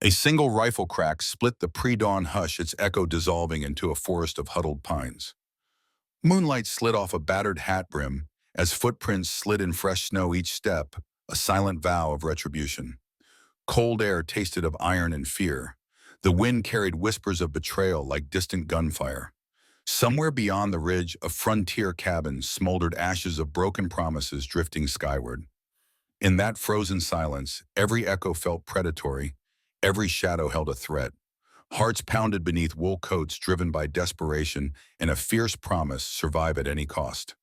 A single rifle crack split the pre-dawn hush, its echo dissolving into a forest of huddled pines. Moonlight slid off a battered hat brim as footprints slid in fresh snow each step, a silent vow of retribution. Cold air tasted of iron and fear. The wind carried whispers of betrayal like distant gunfire. Somewhere beyond the ridge, a frontier cabin smoldered, ashes of broken promises drifting skyward. In that frozen silence, every echo felt predatory, every shadow held a threat. Hearts pounded beneath wool coats driven by desperation and a fierce promise: survive at any cost.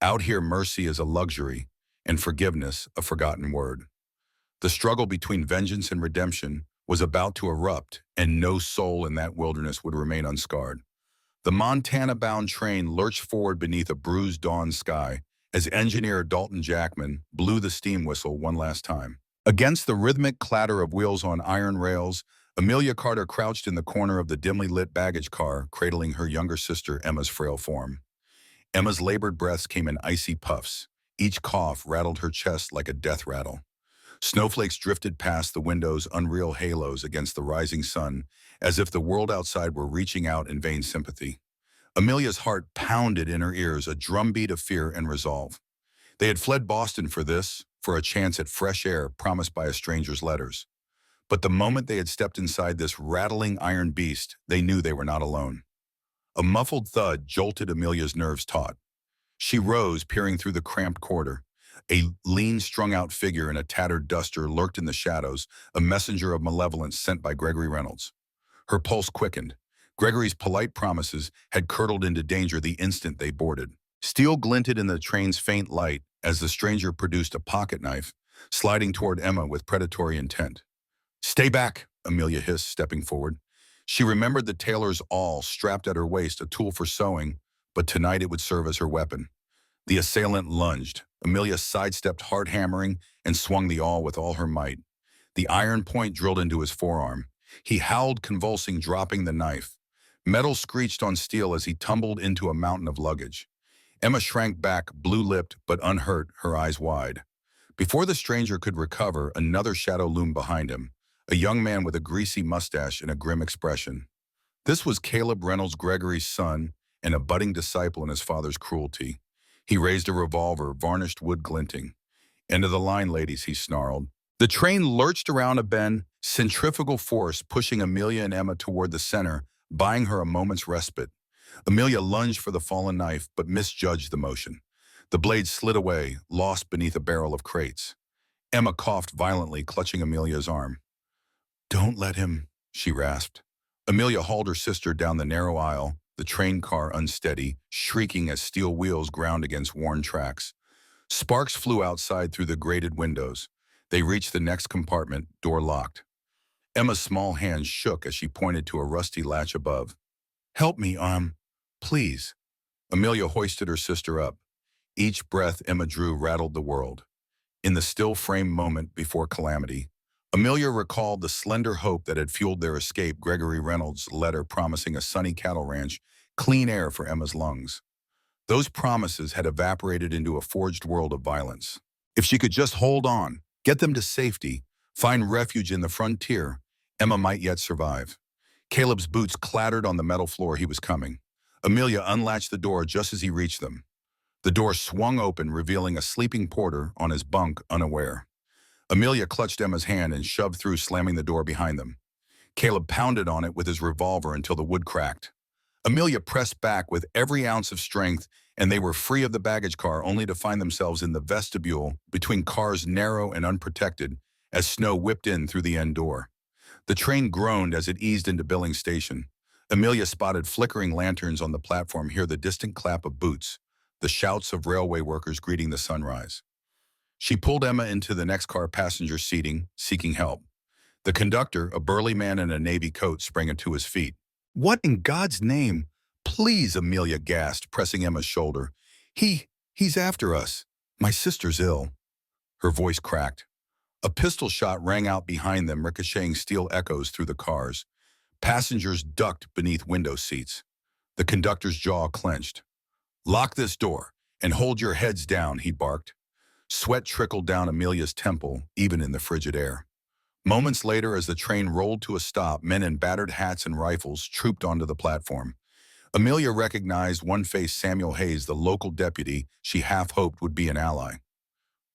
Out here, mercy is a luxury, and forgiveness a forgotten word. The struggle between vengeance and redemption was about to erupt, and no soul in that wilderness would remain unscarred. The Montana-bound train lurched forward beneath a bruised dawn sky as engineer Dalton Jackman blew the steam whistle one last time. Against the rhythmic clatter of wheels on iron rails, Amelia Carter crouched in the corner of the dimly lit baggage car, cradling her younger sister Emma's frail form. Emma's labored breaths came in icy puffs. Each cough rattled her chest like a death rattle. Snowflakes drifted past the window's unreal halos against the rising sun, as if the world outside were reaching out in vain sympathy. Amelia's heart pounded in her ears, a drumbeat of fear and resolve. They had fled Boston for this, for a chance at fresh air promised by a stranger's letters. But the moment they had stepped inside this rattling iron beast, they knew they were not alone. A muffled thud jolted Amelia's nerves taut. She rose, peering through the cramped corridor. A lean, strung-out figure in a tattered duster lurked in the shadows, a messenger of malevolence sent by Gregory Reynolds. Her pulse quickened. Gregory's polite promises had curdled into danger the instant they boarded. Steel glinted in the train's faint light as the stranger produced a pocket knife, sliding toward Emma with predatory intent. "Stay back," Amelia hissed, stepping forward. She remembered the tailor's awl strapped at her waist, a tool for sewing, but tonight it would serve as her weapon. The assailant lunged. Amelia sidestepped, hard hammering, and swung the awl with all her might. The iron point drilled into his forearm. He howled, convulsing, dropping the knife. Metal screeched on steel as he tumbled into a mountain of luggage. Emma shrank back, blue-lipped but unhurt, her eyes wide. Before the stranger could recover, another shadow loomed behind him, a young man with a greasy mustache and a grim expression. This was Caleb Reynolds, Gregory's son, and a budding disciple in his father's cruelty. He raised a revolver, varnished wood glinting. "End of the line, ladies," he snarled. The train lurched around a bend, centrifugal force pushing Amelia and Emma toward the center, buying her a moment's respite. Amelia lunged for the fallen knife, but misjudged the motion. The blade slid away, lost beneath a barrel of crates. Emma coughed violently, clutching Amelia's arm. "Don't let him," she rasped. Amelia hauled her sister down the narrow aisle, the train car unsteady, shrieking as steel wheels ground against worn tracks. Sparks flew outside through the grated windows. They reached the next compartment, door locked. Emma's small hands shook as she pointed to a rusty latch above. "Help me, please." Amelia hoisted her sister up. Each breath Emma drew rattled the world. In the still frame moment before calamity, Amelia recalled the slender hope that had fueled their escape, Gregory Reynolds' letter promising a sunny cattle ranch, clean air for Emma's lungs. Those promises had evaporated into a forged world of violence. If she could just hold on, get them to safety, find refuge in the frontier, Emma might yet survive. Caleb's boots clattered on the metal floor. He was coming. Amelia unlatched the door just as he reached them. The door swung open, revealing a sleeping porter on his bunk, unaware. Amelia clutched Emma's hand and shoved through, slamming the door behind them. Caleb pounded on it with his revolver until the wood cracked. Amelia pressed back with every ounce of strength, and they were free of the baggage car, only to find themselves in the vestibule between cars narrow and unprotected as snow whipped in through the end door. The train groaned as it eased into Billings Station. Amelia spotted flickering lanterns on the platform, hear the distant clap of boots, the shouts of railway workers greeting the sunrise. She pulled Emma into the next car passenger seating, seeking help. The conductor, a burly man in a navy coat, sprang to his feet. "What in God's name?" "Please," Amelia gasped, pressing Emma's shoulder. He's after us. My sister's ill." Her voice cracked. A pistol shot rang out behind them, ricocheting steel echoes through the cars. Passengers ducked beneath window seats. The conductor's jaw clenched. "Lock this door and hold your heads down," he barked. Sweat trickled down Amelia's temple, even in the frigid air. Moments later, as the train rolled to a stop, men in battered hats and rifles trooped onto the platform. Amelia recognized one face, Samuel Hayes, the local deputy she half hoped would be an ally.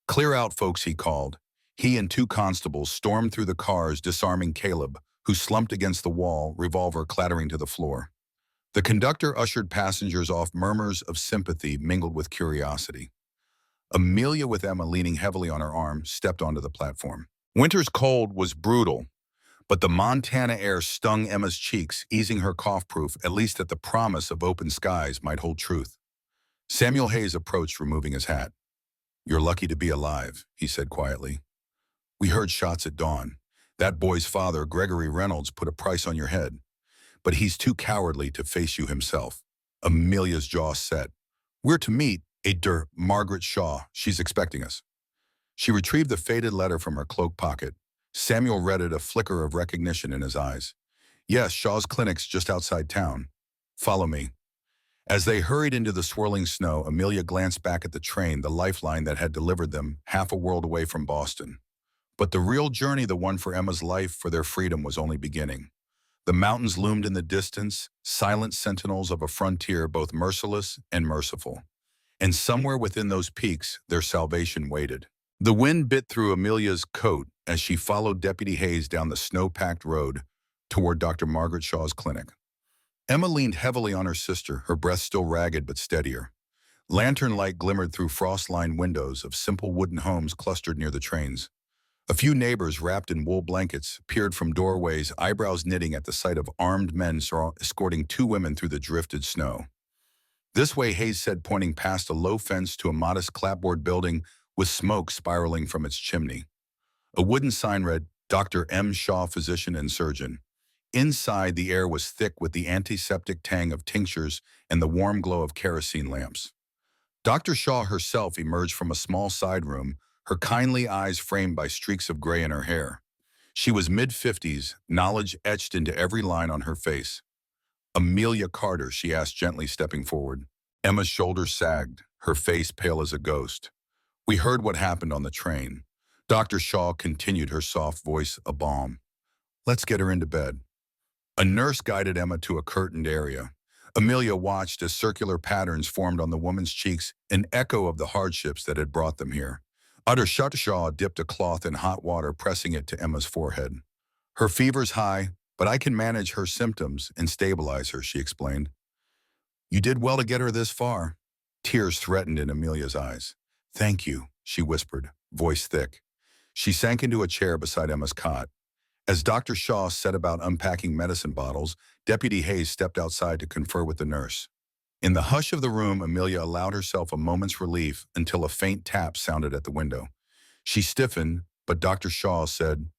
"Clear out, folks," he called. He and two constables stormed through the cars, disarming Caleb, who slumped against the wall, revolver clattering to the floor. The conductor ushered passengers off. Murmurs of sympathy mingled with curiosity. Amelia, with Emma leaning heavily on her arm, stepped onto the platform. Winter's cold was brutal, but the Montana air stung Emma's cheeks, easing her cough-proof, at least that the promise of open skies might hold truth. Samuel Hayes approached, removing his hat. "You're lucky to be alive," he said quietly. "We heard shots at dawn. That boy's father, Gregory Reynolds, put a price on your head, but he's too cowardly to face you himself." Amelia's jaw set. "We're to meet Margaret Shaw. She's expecting us." She retrieved the faded letter from her cloak pocket. Samuel read it, a flicker of recognition in his eyes. "Yes, Shaw's clinic's just outside town. Follow me." As they hurried into the swirling snow, Amelia glanced back at the train, the lifeline that had delivered them half a world away from Boston. But the real journey, the one for Emma's life, for their freedom, was only beginning. The mountains loomed in the distance, silent sentinels of a frontier both merciless and merciful. And somewhere within those peaks, their salvation waited. The wind bit through Amelia's coat as she followed Deputy Hayes down the snow-packed road toward Dr. Margaret Shaw's clinic. Emma leaned heavily on her sister, her breath still ragged but steadier. Lantern light glimmered through frost-lined windows of simple wooden homes clustered near the trains. A few neighbors, wrapped in wool blankets, peered from doorways, eyebrows knitting at the sight of armed men escorting two women through the drifted snow. "This way," Hayes said, pointing past a low fence to a modest clapboard building with smoke spiraling from its chimney. A wooden sign read, "Dr. M. Shaw, Physician and Surgeon." Inside, the air was thick with the antiseptic tang of tinctures and the warm glow of kerosene lamps. Dr. Shaw herself emerged from a small side room, her kindly eyes framed by streaks of gray in her hair. She was mid-50s, knowledge etched into every line on her face. "Amelia Carter," she asked gently, stepping forward. Emma's shoulders sagged, her face pale as a ghost. "We heard what happened on the train." Dr. Shaw continued, her soft voice a balm. "Let's get her into bed." A nurse guided Emma to a curtained area. Amelia watched as circular patterns formed on the woman's cheeks, an echo of the hardships that had brought them here. Dr. Shaw dipped a cloth in hot water, pressing it to Emma's forehead. "Her fever's high, but I can manage her symptoms and stabilize her," she explained. "You did well to get her this far." Tears threatened in Amelia's eyes. "Thank you," she whispered, voice thick. She sank into a chair beside Emma's cot. As Dr. Shaw set about unpacking medicine bottles, Deputy Hayes stepped outside to confer with the nurse. In the hush of the room, Amelia allowed herself a moment's relief until a faint tap sounded at the window. She stiffened, but Dr. Shaw said,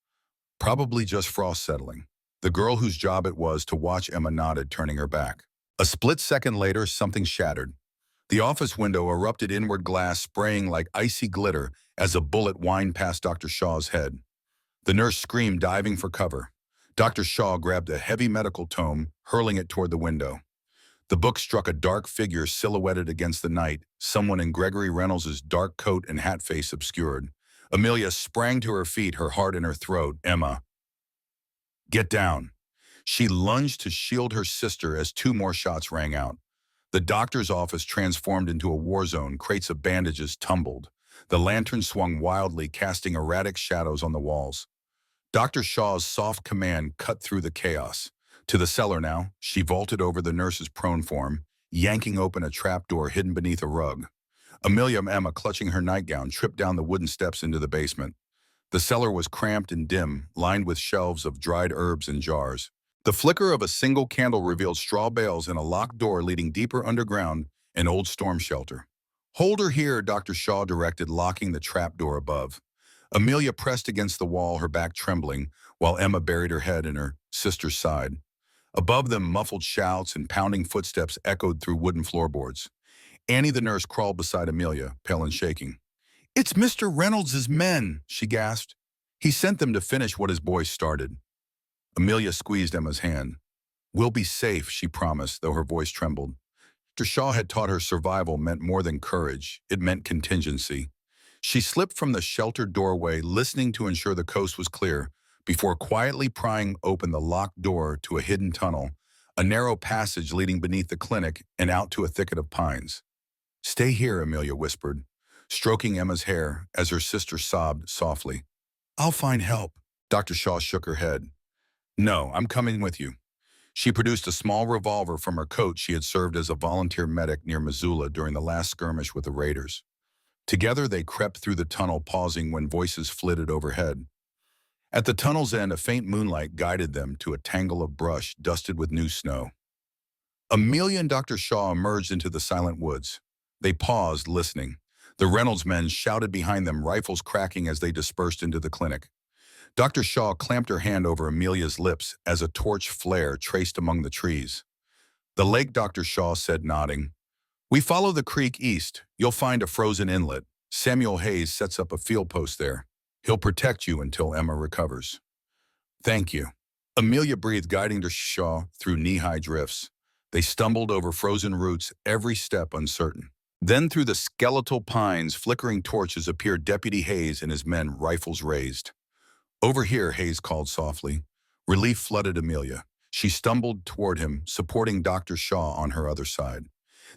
"Probably just frost settling." The girl whose job it was to watch Emma nodded, turning her back. A split second later, something shattered. The office window erupted inward, glass spraying like icy glitter as a bullet whined past Dr. Shaw's head. The nurse screamed, diving for cover. Dr. Shaw grabbed a heavy medical tome, hurling it toward the window. The book struck a dark figure silhouetted against the night, someone in Gregory Reynolds' dark coat and hat face obscured. Amelia sprang to her feet, her heart in her throat. "Emma, get down." She lunged to shield her sister as two more shots rang out. The doctor's office transformed into a war zone, crates of bandages tumbled. The lantern swung wildly, casting erratic shadows on the walls. Dr. Shaw's soft command cut through the chaos. "To the cellar now." She vaulted over the nurse's prone form, yanking open a trapdoor hidden beneath a rug. Amelia and Emma, clutching her nightgown, tripped down the wooden steps into the basement. The cellar was cramped and dim, lined with shelves of dried herbs and jars. The flicker of a single candle revealed straw bales and a locked door leading deeper underground, an old storm shelter. "Hold her here," Dr. Shaw directed, locking the trapdoor above. Amelia pressed against the wall, her back trembling, while Emma buried her head in her sister's side. Above them, muffled shouts and pounding footsteps echoed through wooden floorboards. Annie, the nurse, crawled beside Amelia, pale and shaking. "It's Mr. Reynolds' men," she gasped. "He sent them to finish what his boys started." Amelia squeezed Emma's hand. "We'll be safe," she promised, though her voice trembled. Dr. Shaw had taught her survival meant more than courage. It meant contingency. She slipped from the sheltered doorway, listening to ensure the coast was clear, before quietly prying open the locked door to a hidden tunnel, a narrow passage leading beneath the clinic and out to a thicket of pines. "Stay here," Amelia whispered, stroking Emma's hair as her sister sobbed softly. "I'll find help." Dr. Shaw shook her head. "No, I'm coming with you." She produced a small revolver from her coat. She had served as a volunteer medic near Missoula during the last skirmish with the raiders. Together they crept through the tunnel, pausing when voices flitted overhead. At the tunnel's end, a faint moonlight guided them to a tangle of brush dusted with new snow. Amelia and Dr. Shaw emerged into the silent woods. They paused, listening. The Reynolds men shouted behind them, rifles cracking as they dispersed into the clinic. Dr. Shaw clamped her hand over Amelia's lips as a torch flare traced among the trees. "The lake," Dr. Shaw said, nodding. "We follow the creek east. You'll find a frozen inlet. Samuel Hayes sets up a field post there. He'll protect you until Emma recovers." "Thank you." Amelia breathed, guiding Dr. Shaw through knee-high drifts. They stumbled over frozen roots, every step uncertain. Then through the skeletal pines, flickering torches, appeared Deputy Hayes and his men, rifles raised. "Over here," Hayes called softly. Relief flooded Amelia. She stumbled toward him, supporting Dr. Shaw on her other side.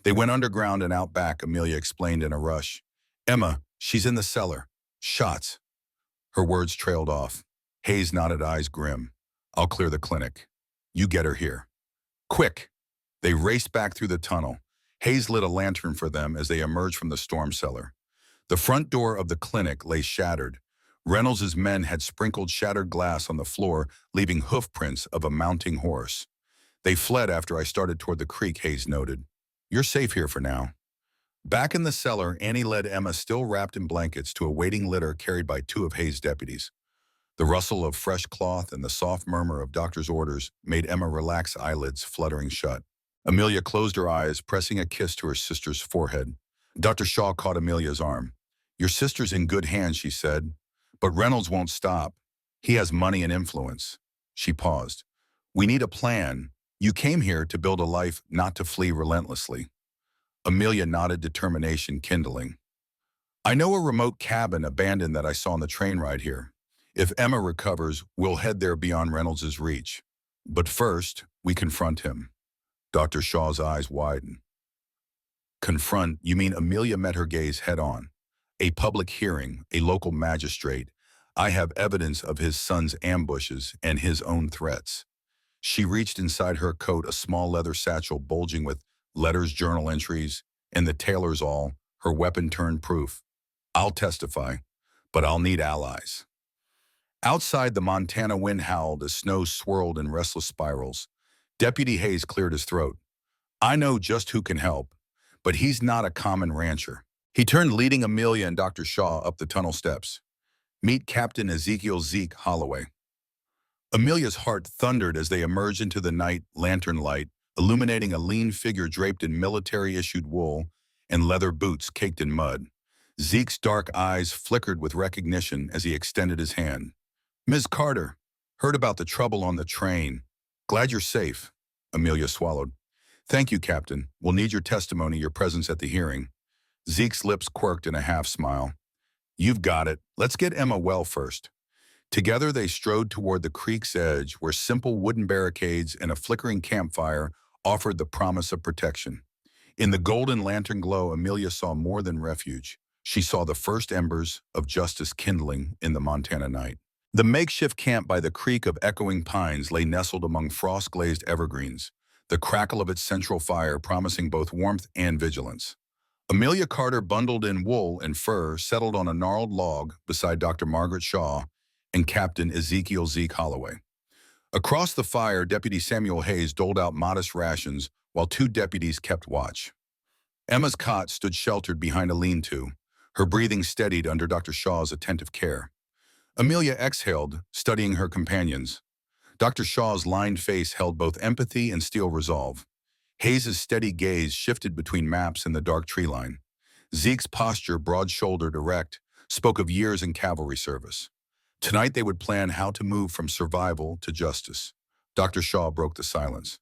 They went underground and out back, Amelia explained in a rush. "Emma, she's in the cellar. Shots." Her words trailed off. Hayes nodded, eyes grim. "I'll clear the clinic. You get her here." "Quick!" They raced back through the tunnel. Hayes lit a lantern for them as they emerged from the storm cellar. The front door of the clinic lay shattered. Reynolds's men had sprinkled shattered glass on the floor, leaving hoof prints of a mounting horse. "They fled after I started toward the creek," Hayes noted. "You're safe here for now." Back in the cellar, Annie led Emma, still wrapped in blankets, to a waiting litter carried by two of Hayes' deputies. The rustle of fresh cloth and the soft murmur of doctor's orders made Emma relax, eyelids fluttering shut. Amelia closed her eyes, pressing a kiss to her sister's forehead. Dr. Shaw caught Amelia's arm. "Your sister's in good hands," she said. "But Reynolds won't stop. He has money and influence." She paused. "We need a plan. You came here to build a life, not to flee relentlessly." Amelia nodded, determination kindling. "I know a remote cabin abandoned that I saw on the train ride here. If Emma recovers, we'll head there beyond Reynolds's reach. But first, we confront him." Dr. Shaw's eyes widened. "Confront? You mean?" Amelia met her gaze head-on. "A public hearing, a local magistrate. I have evidence of his son's ambushes and his own threats." She reached inside her coat, a small leather satchel bulging with letters, journal entries, and the tailor's awl, her weapon turned proof. "I'll testify, but I'll need allies." Outside, the Montana wind howled as snow swirled in restless spirals. Deputy Hayes cleared his throat. "I know just who can help, but he's not a common rancher." He turned, leading Amelia and Dr. Shaw up the tunnel steps. "Meet Captain Ezekiel Zeke Holloway." Amelia's heart thundered as they emerged into the night lantern light, illuminating a lean figure draped in military-issued wool and leather boots caked in mud. Zeke's dark eyes flickered with recognition as he extended his hand. "Ms. Carter, heard about the trouble on the train. Glad you're safe." Amelia swallowed. "Thank you, Captain. We'll need your testimony, your presence at the hearing." Zeke's lips quirked in a half-smile. "You've got it. Let's get Emma well first." Together they strode toward the creek's edge, where simple wooden barricades and a flickering campfire offered the promise of protection. In the golden lantern glow, Amelia saw more than refuge. She saw the first embers of justice kindling in the Montana night. The makeshift camp by the creek of echoing pines lay nestled among frost-glazed evergreens, the crackle of its central fire promising both warmth and vigilance. Amelia Carter, bundled in wool and fur, settled on a gnarled log beside Dr. Margaret Shaw and Captain Ezekiel Zeke Holloway. Across the fire, Deputy Samuel Hayes doled out modest rations while two deputies kept watch. Emma's cot stood sheltered behind a lean-to, her breathing steadied under Dr. Shaw's attentive care. Amelia exhaled, studying her companions. Dr. Shaw's lined face held both empathy and steel resolve. Hayes's steady gaze shifted between maps and the dark tree line. Zeke's posture, broad-shouldered, erect, spoke of years in cavalry service. Tonight they would plan how to move from survival to justice. Dr. Shaw broke the silence.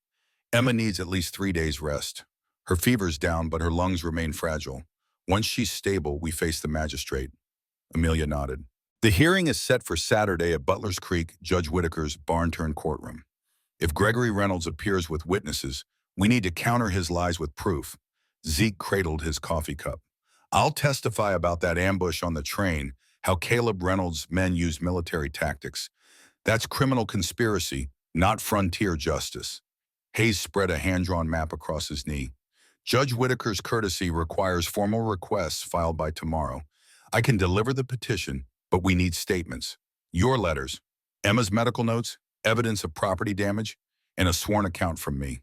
"Emma needs at least 3 days' rest. Her fever's down, but her lungs remain fragile. Once she's stable, we face the magistrate." Amelia nodded. The hearing is set for Saturday at Butler's Creek, Judge Whitaker's barn-turned-courtroom. If Gregory Reynolds appears with witnesses, we need to counter his lies with proof. Zeke cradled his coffee cup. I'll testify about that ambush on the train, how Caleb Reynolds' men used military tactics. That's criminal conspiracy, not frontier justice. Hayes spread a hand-drawn map across his knee. Judge Whitaker's courtesy requires formal requests filed by tomorrow. I can deliver the petition, but we need statements. Your letters, Emma's medical notes, evidence of property damage, and a sworn account from me.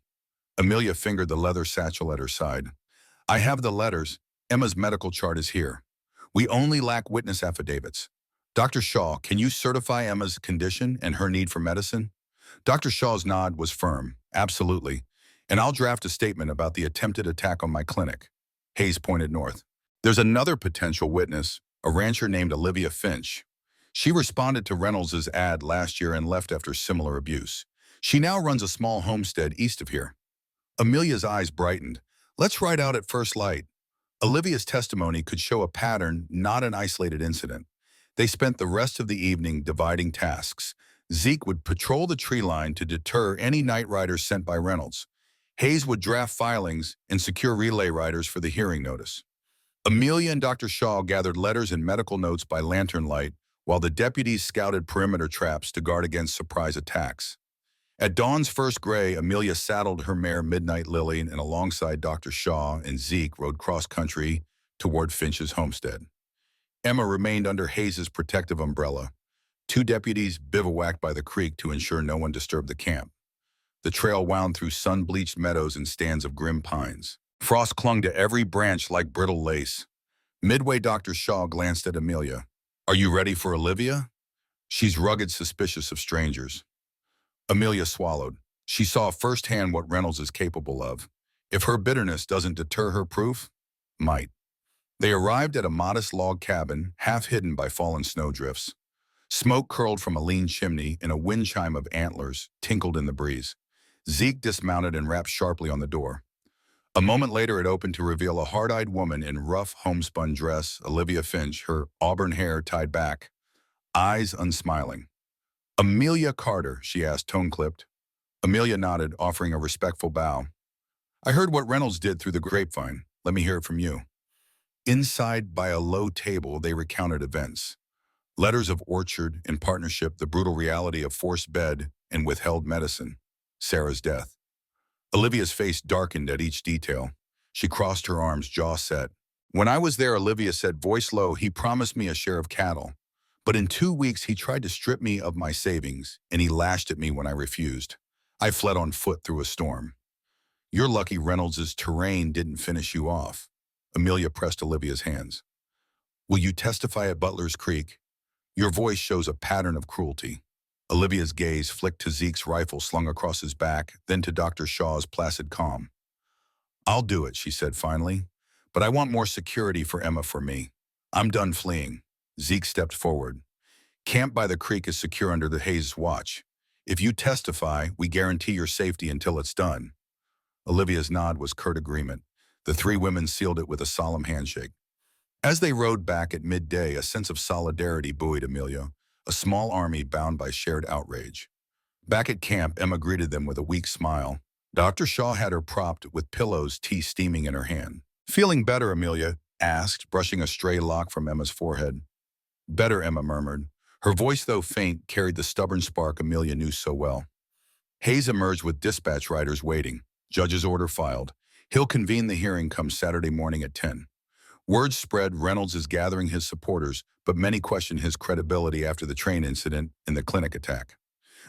Amelia fingered the leather satchel at her side. I have the letters. Emma's medical chart is here. We only lack witness affidavits. Dr. Shaw, can you certify Emma's condition and her need for medicine? Dr. Shaw's nod was firm. Absolutely. And I'll draft a statement about the attempted attack on my clinic. Hayes pointed north. There's another potential witness, a rancher named Olivia Finch. She responded to Reynolds' ad last year and left after similar abuse. She now runs a small homestead east of here. Amelia's eyes brightened. Let's ride out at first light. Olivia's testimony could show a pattern, not an isolated incident. They spent the rest of the evening dividing tasks. Zeke would patrol the tree line to deter any night riders sent by Reynolds. Hayes would draft filings and secure relay riders for the hearing notice. Amelia and Dr. Shaw gathered letters and medical notes by lantern light, while the deputies scouted perimeter traps to guard against surprise attacks. At dawn's first gray, Amelia saddled her mare Midnight Lily and alongside Dr. Shaw and Zeke rode cross-country toward Finch's homestead. Emma remained under Hayes's protective umbrella. 2 deputies bivouacked by the creek to ensure no one disturbed the camp. The trail wound through sun-bleached meadows and stands of grim pines. Frost clung to every branch like brittle lace. Midway, Dr. Shaw glanced at Amelia. Are you ready for Olivia? She's rugged, suspicious of strangers. Amelia swallowed. She saw firsthand what Reynolds is capable of. If her bitterness doesn't deter her proof, might. They arrived at a modest log cabin, half hidden by fallen snowdrifts. Smoke curled from a lean chimney and a wind chime of antlers tinkled in the breeze. Zeke dismounted and rapped sharply on the door. A moment later, it opened to reveal a hard-eyed woman in rough homespun dress, Olivia Finch, her auburn hair tied back, eyes unsmiling. Amelia Carter, she asked, tone-clipped. Amelia nodded, offering a respectful bow. I heard what Reynolds did through the grapevine. Let me hear it from you. Inside, by a low table, they recounted events. Letters of orchard and partnership, the brutal reality of forced bed and withheld medicine, Sarah's death. Olivia's face darkened at each detail. She crossed her arms, jaw set. When I was there, Olivia said, voice low, he promised me a share of cattle. But in 2 weeks, he tried to strip me of my savings, and he lashed at me when I refused. I fled on foot through a storm. You're lucky Reynolds' terrain didn't finish you off. Amelia pressed Olivia's hands. Will you testify at Butler's Creek? Your voice shows a pattern of cruelty. Olivia's gaze flicked to Zeke's rifle slung across his back, then to Dr. Shaw's placid calm. I'll do it, she said finally, but I want more security for Emma for me. I'm done fleeing. Zeke stepped forward. Camp by the creek is secure under the Hayes watch. If you testify, we guarantee your safety until it's done. Olivia's nod was curt agreement. The 3 women sealed it with a solemn handshake. As they rode back at midday, a sense of solidarity buoyed Amelia, a small army bound by shared outrage. Back at camp, Emma greeted them with a weak smile. Dr. Shaw had her propped with pillows, tea steaming in her hand. Feeling better, Amelia asked, brushing a stray lock from Emma's forehead. Better, Emma murmured. Her voice, though faint, carried the stubborn spark Amelia knew so well. Hayes emerged with dispatch riders waiting. Judge's order filed. He'll convene the hearing come Saturday morning at 10. Word spread Reynolds is gathering his supporters, but many question his credibility after the train incident and the clinic attack.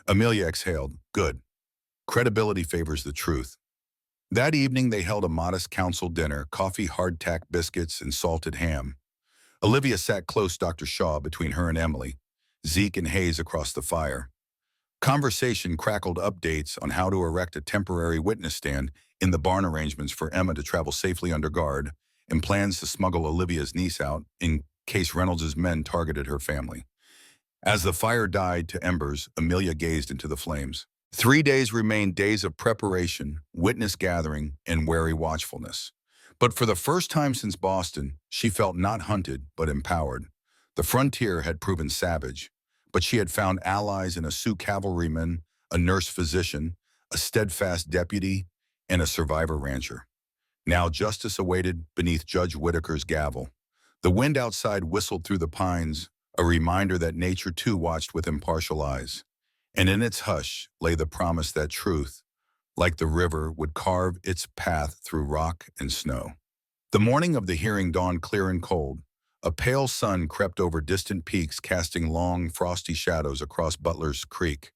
Amelia exhaled. Good. Credibility favors the truth. That evening, they held a modest council dinner, coffee, hardtack biscuits, and salted ham. Olivia sat close to Dr. Shaw between her and Emily, Zeke and Hayes across the fire. Conversation crackled updates on how to erect a temporary witness stand in the barn arrangements for Emma to travel safely under guard, and plans to smuggle Olivia's niece out in case Reynolds' men targeted her family. As the fire died to embers, Amelia gazed into the flames. 3 days remained, days of preparation, witness gathering, and wary watchfulness. But for the first time since Boston, she felt not hunted, but empowered. The frontier had proven savage, but she had found allies in a Sioux cavalryman, a nurse physician, a steadfast deputy, and a survivor rancher. Now justice awaited beneath Judge Whitaker's gavel. The wind outside whistled through the pines, a reminder that nature too watched with impartial eyes. And in its hush lay the promise that truth, like the river, would carve its path through rock and snow. The morning of the hearing dawned clear and cold. A pale sun crept over distant peaks, casting long, frosty shadows across Butler's Creek.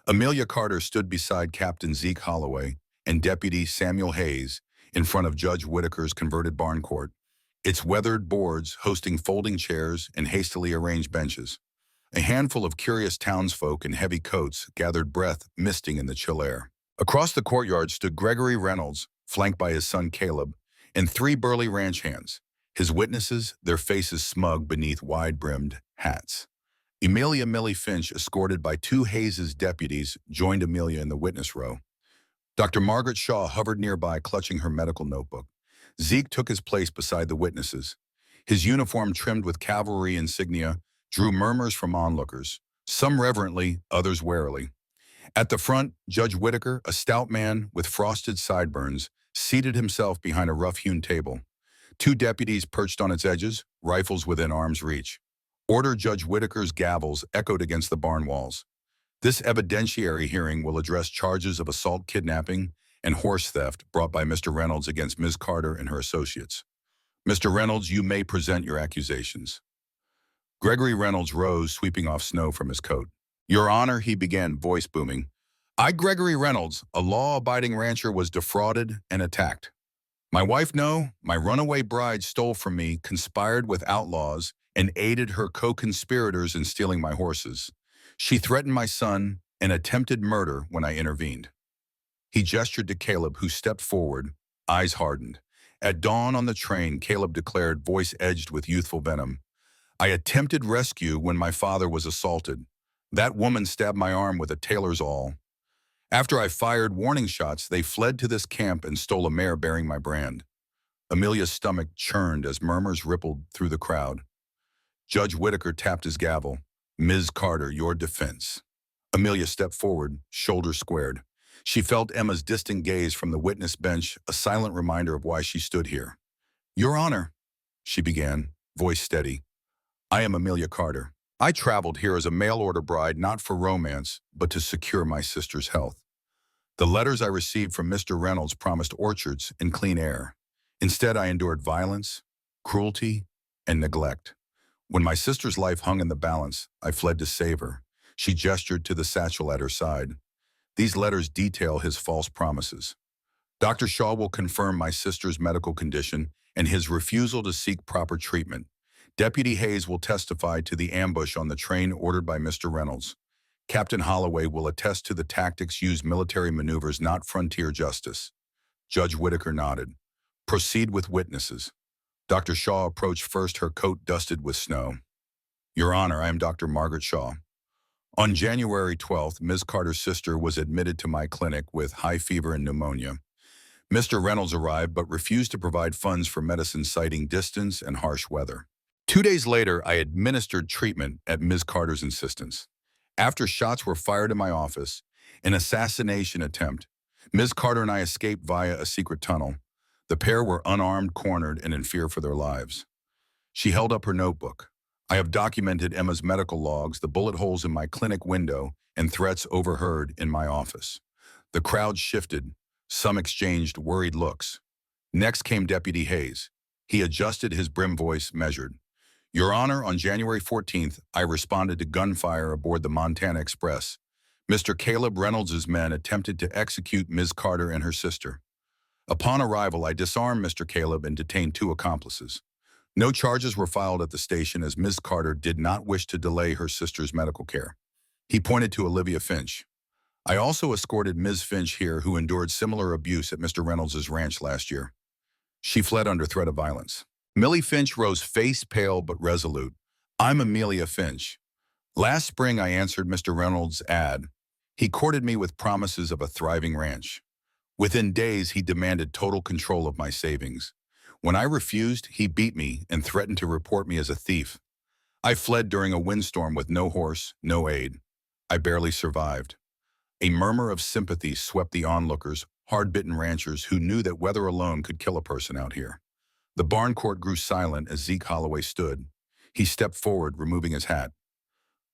Amelia Carter stood beside Captain Zeke Holloway and Deputy Samuel Hayes in front of Judge Whitaker's converted barn court, its weathered boards hosting folding chairs and hastily arranged benches. A handful of curious townsfolk in heavy coats gathered breath, misting in the chill air. Across the courtyard stood Gregory Reynolds, flanked by his son Caleb, and three burly ranch hands, his witnesses, their faces smug beneath wide-brimmed hats. Amelia Millie Finch, escorted by two Hayes' deputies, joined Amelia in the witness row. Dr. Margaret Shaw hovered nearby, clutching her medical notebook. Zeke took his place beside the witnesses. His uniform, trimmed with cavalry insignia, drew murmurs from onlookers, some reverently, others warily. At the front, Judge Whitaker, a stout man with frosted sideburns, seated himself behind a rough-hewn table. Two deputies perched on its edges, rifles within arm's reach. Order Judge Whitaker's gavels echoed against the barn walls. This evidentiary hearing will address charges of assault, kidnapping, and horse theft brought by Mr. Reynolds against Ms. Carter and her associates. Mr. Reynolds, you may present your accusations. Gregory Reynolds rose, sweeping off snow from his coat. Your Honor, he began, voice booming. I, Gregory Reynolds, a law-abiding rancher, was defrauded and attacked. My wife, no, my runaway bride stole from me, conspired with outlaws, and aided her co-conspirators in stealing my horses. She threatened my son and attempted murder when I intervened. He gestured to Caleb, who stepped forward, eyes hardened. At dawn on the train, Caleb declared, voice edged with youthful venom, I attempted rescue when my father was assaulted. That woman stabbed my arm with a tailor's awl. After I fired warning shots, they fled to this camp and stole a mare bearing my brand. Amelia's stomach churned as murmurs rippled through the crowd. Judge Whitaker tapped his gavel. Ms. Carter, your defense. Amelia stepped forward, shoulders squared. She felt Emma's distant gaze from the witness bench, a silent reminder of why she stood here. Your Honor, she began, voice steady. I am Amelia Carter. I traveled here as a mail-order bride, not for romance, but to secure my sister's health. The letters I received from Mr. Reynolds promised orchards and clean air. Instead, I endured violence, cruelty, and neglect. When my sister's life hung in the balance, I fled to save her. She gestured to the satchel at her side. These letters detail his false promises. Dr. Shaw will confirm my sister's medical condition and his refusal to seek proper treatment. Deputy Hayes will testify to the ambush on the train ordered by Mr. Reynolds. Captain Holloway will attest to the tactics used, military maneuvers, not frontier justice. Judge Whitaker nodded. Proceed with witnesses. Dr. Shaw approached first, her coat dusted with snow. Your Honor, I am Dr. Margaret Shaw. On January 12th, Ms. Carter's sister was admitted to my clinic with high fever and pneumonia. Mr. Reynolds arrived but refused to provide funds for medicine, citing distance and harsh weather. 2 days later, I administered treatment at Ms. Carter's insistence. After shots were fired in my office, an assassination attempt, Ms. Carter and I escaped via a secret tunnel. The pair were unarmed, cornered, and in fear for their lives. She held up her notebook. I have documented Emma's medical logs, the bullet holes in my clinic window, and threats overheard in my office. The crowd shifted. Some exchanged worried looks. Next came Deputy Hayes. He adjusted his brim voice, measured. Your Honor, on January 14th, I responded to gunfire aboard the Montana Express. Mr. Caleb Reynolds' men attempted to execute Ms. Carter and her sister. Upon arrival, I disarmed Mr. Caleb and detained 2 accomplices. No charges were filed at the station as Ms. Carter did not wish to delay her sister's medical care. He pointed to Olivia Finch. I also escorted Ms. Finch here, who endured similar abuse at Mr. Reynolds' ranch last year. She fled under threat of violence. Millie Finch rose, face pale but resolute. I'm Amelia Finch. Last spring, I answered Mr. Reynolds' ad. He courted me with promises of a thriving ranch. Within days, he demanded total control of my savings. When I refused, he beat me and threatened to report me as a thief. I fled during a windstorm with no horse, no aid. I barely survived. A murmur of sympathy swept the onlookers, hard-bitten ranchers who knew that weather alone could kill a person out here. The barn court grew silent as Zeke Holloway stood. He stepped forward, removing his hat.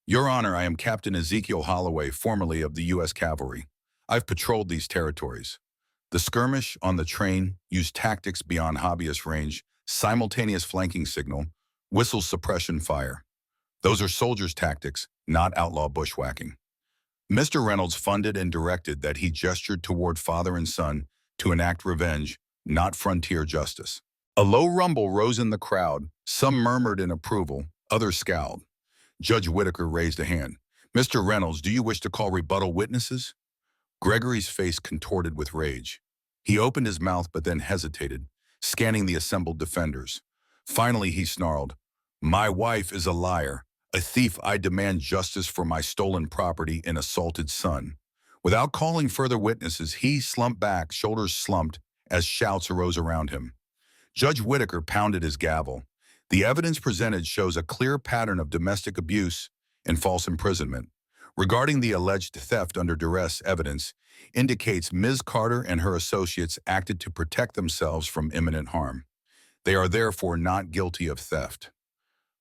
Your Honor, I am Captain Ezekiel Holloway, formerly of the U.S. Cavalry. I've patrolled these territories. The skirmish on the train used tactics beyond hobbyist range, simultaneous flanking signal, whistle suppression fire. Those are soldiers' tactics, not outlaw bushwhacking. Mr. Reynolds funded and directed that he gestured toward father and son to enact revenge, not frontier justice. A low rumble rose in the crowd. Some murmured in approval, others scowled. Judge Whitaker raised a hand. Mr. Reynolds, do you wish to call rebuttal witnesses? Gregory's face contorted with rage. He opened his mouth but then hesitated, scanning the assembled defenders. Finally, he snarled, My wife is a liar, a thief. I demand justice for my stolen property and assaulted son. Without calling further witnesses, he slumped back, shoulders slumped, as shouts arose around him. Judge Whitaker pounded his gavel. The evidence presented shows a clear pattern of domestic abuse and false imprisonment. Regarding the alleged theft under duress, evidence indicates Ms. Carter and her associates acted to protect themselves from imminent harm. They are therefore not guilty of theft.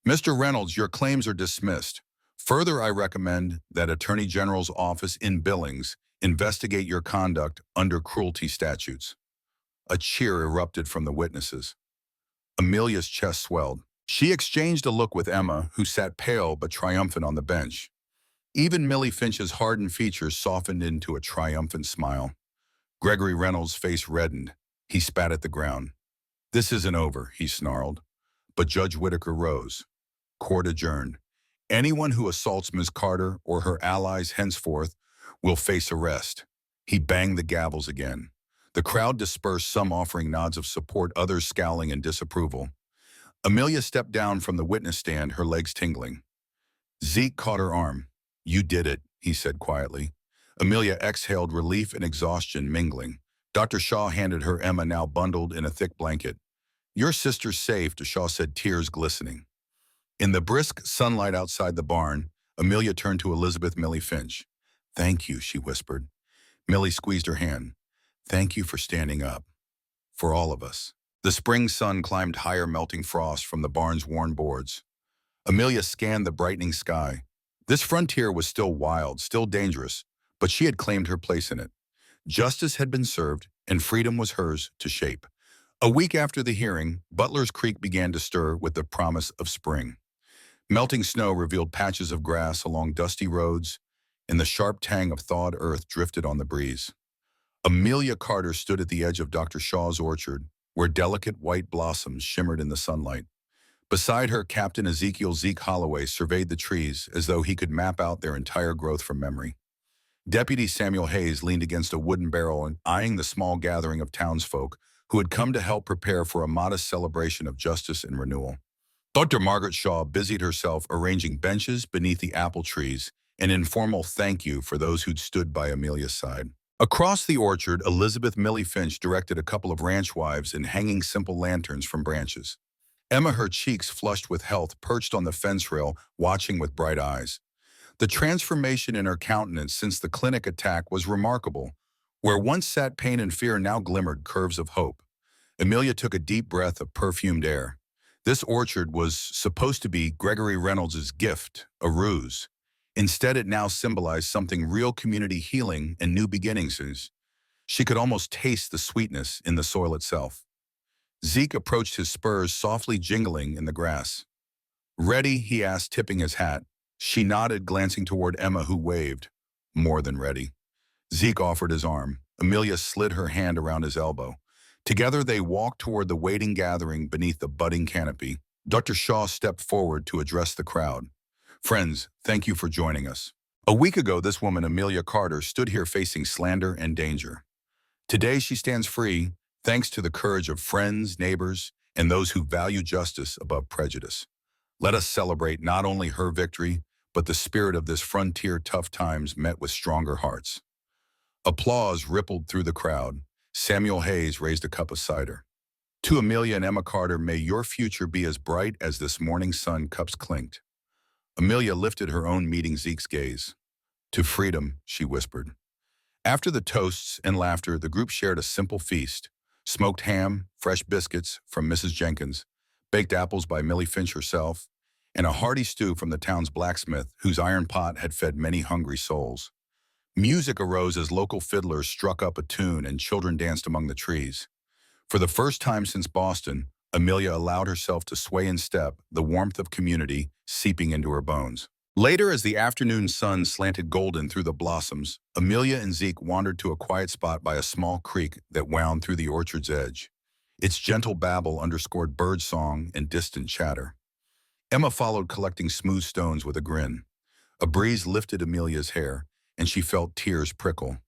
Mr. Reynolds, your claims are dismissed. Further, I recommend that Attorney General's office in Billings investigate your conduct under cruelty statutes. A cheer erupted from the witnesses. Amelia's chest swelled. She exchanged a look with Emma, who sat pale but triumphant on the bench. Even Millie Finch's hardened features softened into a triumphant smile. Gregory Reynolds' face reddened. He spat at the ground. This isn't over, he snarled. But Judge Whitaker rose. Court adjourned. Anyone who assaults Ms. Carter or her allies henceforth will face arrest. He banged the gavels again. The crowd dispersed, some offering nods of support, others scowling in disapproval. Amelia stepped down from the witness stand, her legs tingling. Zeke caught her arm. You did it, he said quietly. Amelia exhaled, relief and exhaustion mingling. Dr. Shaw handed her Emma, now bundled in a thick blanket. Your sister's safe, Shaw said, tears glistening. In the brisk sunlight outside the barn, Amelia turned to Elizabeth Millie Finch. Thank you, she whispered. Millie squeezed her hand. Thank you for standing up. For all of us. The spring sun climbed higher, melting frost from the barn's worn boards. Amelia scanned the brightening sky. This frontier was still wild, still dangerous, but she had claimed her place in it. Justice had been served, and freedom was hers to shape. A week after the hearing, Butler's Creek began to stir with the promise of spring. Melting snow revealed patches of grass along dusty roads, and the sharp tang of thawed earth drifted on the breeze. Amelia Carter stood at the edge of Dr. Shaw's orchard, where delicate white blossoms shimmered in the sunlight. Beside her, Captain Ezekiel Zeke Holloway surveyed the trees as though he could map out their entire growth from memory. Deputy Samuel Hayes leaned against a wooden barrel and eyeing the small gathering of townsfolk who had come to help prepare for a modest celebration of justice and renewal. Dr. Margaret Shaw busied herself arranging benches beneath the apple trees, an informal thank you for those who'd stood by Amelia's side. Across the orchard, Elizabeth Millie Finch directed a couple of ranch wives in hanging simple lanterns from branches. Emma, her cheeks flushed with health, perched on the fence rail, watching with bright eyes. The transformation in her countenance since the clinic attack was remarkable. Where once sat pain and fear, now glimmered curves of hope. Amelia took a deep breath of perfumed air. This orchard was supposed to be Gregory Reynolds' gift, a ruse. Instead, it now symbolized something real: community healing and new beginnings. She could almost taste the sweetness in the soil itself. Zeke approached his spurs, softly jingling in the grass. Ready? He asked, tipping his hat. She nodded, glancing toward Emma, who waved. More than ready. Zeke offered his arm. Amelia slid her hand around his elbow. Together they walked toward the waiting gathering beneath the budding canopy. Dr. Shaw stepped forward to address the crowd. Friends, thank you for joining us. A week ago, this woman, Amelia Carter, stood here facing slander and danger. Today she stands free, thanks to the courage of friends, neighbors, and those who value justice above prejudice. Let us celebrate not only her victory, but the spirit of this frontier tough times met with stronger hearts. Applause rippled through the crowd. Samuel Hayes raised a cup of cider. To Amelia and Emma Carter, may your future be as bright as this morning's sun, cups clinked. Amelia lifted her own meeting Zeke's gaze. To freedom, she whispered. After the toasts and laughter, the group shared a simple feast. Smoked ham, fresh biscuits from Mrs. Jenkins, baked apples by Millie Finch herself, and a hearty stew from the town's blacksmith, whose iron pot had fed many hungry souls. Music arose as local fiddlers struck up a tune and children danced among the trees. For the first time since Boston, Amelia allowed herself to sway in step, the warmth of community seeping into her bones. Later, as the afternoon sun slanted golden through the blossoms, Amelia and Zeke wandered to a quiet spot by a small creek that wound through the orchard's edge. Its gentle babble underscored bird song and distant chatter. Emma followed, collecting smooth stones with a grin. A breeze lifted Amelia's hair, and she felt tears prickle,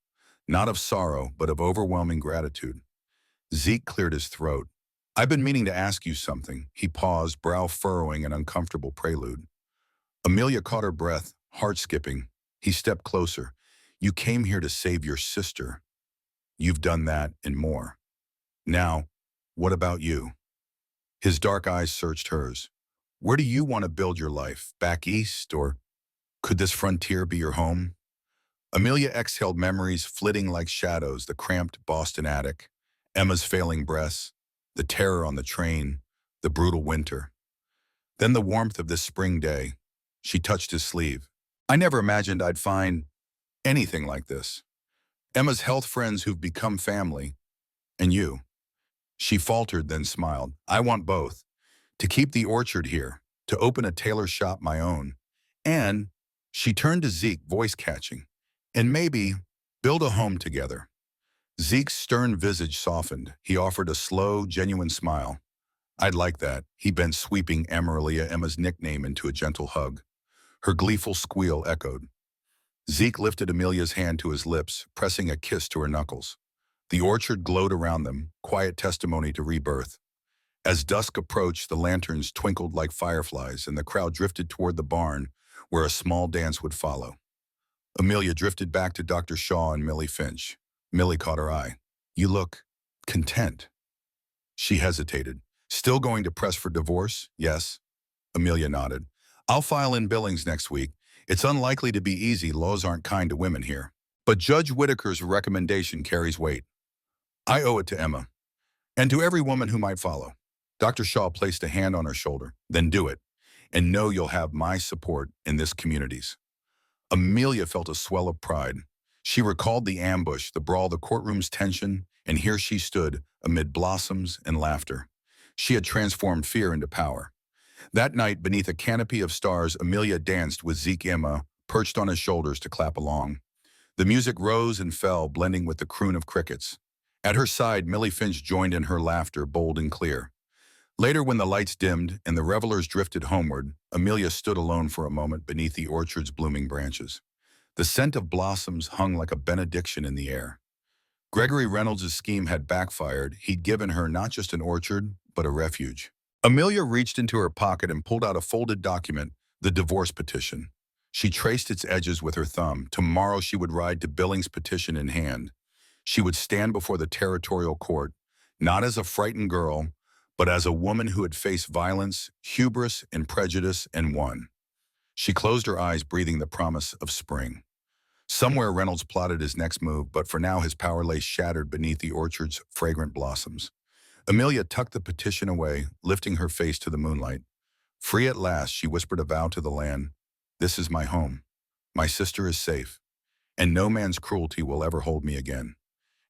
not of sorrow, but of overwhelming gratitude. Zeke cleared his throat. "I've been meaning to ask you something." He paused, brow furrowing an uncomfortable prelude. Amelia caught her breath, heart skipping. He stepped closer. "You came here to save your sister. You've done that and more. Now, what about you?" His dark eyes searched hers. "Where do you want to build your life? Back east, or could this frontier be your home?" Amelia exhaled, memories flitting like shadows, the cramped Boston attic, Emma's failing breaths, the terror on the train, the brutal winter. Then the warmth of this spring day. She touched his sleeve. "I never imagined I'd find anything like this. Emma's health friends who've become family, and you." She faltered, then smiled. "I want both. To keep the orchard here, to open a tailor shop my own, and," she turned to Zeke, voice catching, "and maybe build a home together." Zeke's stern visage softened. He offered a slow, genuine smile. "I'd like that." He bent, sweeping Amarelia, Emma's nickname, into a gentle hug. Her gleeful squeal echoed. Zeke lifted Amelia's hand to his lips, pressing a kiss to her knuckles. The orchard glowed around them, quiet testimony to rebirth. As dusk approached, the lanterns twinkled like fireflies, and the crowd drifted toward the barn, where a small dance would follow. Amelia drifted back to Dr. Shaw and Millie Finch. Millie caught her eye. "You look content." She hesitated. "Still going to press for divorce?" "Yes." Amelia nodded. "I'll file in Billings next week. It's unlikely to be easy. Laws aren't kind to women here. But Judge Whitaker's recommendation carries weight. I owe it to Emma, and to every woman who might follow." Dr. Shaw placed a hand on her shoulder. "Then do it, and know you'll have my support in this community's." Amelia felt a swell of pride. She recalled the ambush, the brawl, the courtroom's tension, and here she stood amid blossoms and laughter. She had transformed fear into power. That night, beneath a canopy of stars, Amelia danced with Zeke, Emma perched on his shoulders to clap along. The music rose and fell, blending with the croon of crickets. At her side, Millie Finch joined in her laughter, bold and clear. Later, when the lights dimmed and the revelers drifted homeward, Amelia stood alone for a moment beneath the orchard's blooming branches. The scent of blossoms hung like a benediction in the air. Gregory Reynolds' scheme had backfired. He'd given her not just an orchard, but a refuge. Amelia reached into her pocket and pulled out a folded document, the divorce petition. She traced its edges with her thumb. Tomorrow she would ride to Billings, petition in hand. She would stand before the territorial court, not as a frightened girl, but as a woman who had faced violence, hubris, and prejudice, and won. She closed her eyes, breathing the promise of spring. Somewhere Reynolds plotted his next move, but for now his power lay shattered beneath the orchard's fragrant blossoms. Amelia tucked the petition away, lifting her face to the moonlight. Free at last, she whispered a vow to the land. "This is my home. My sister is safe, and no man's cruelty will ever hold me again."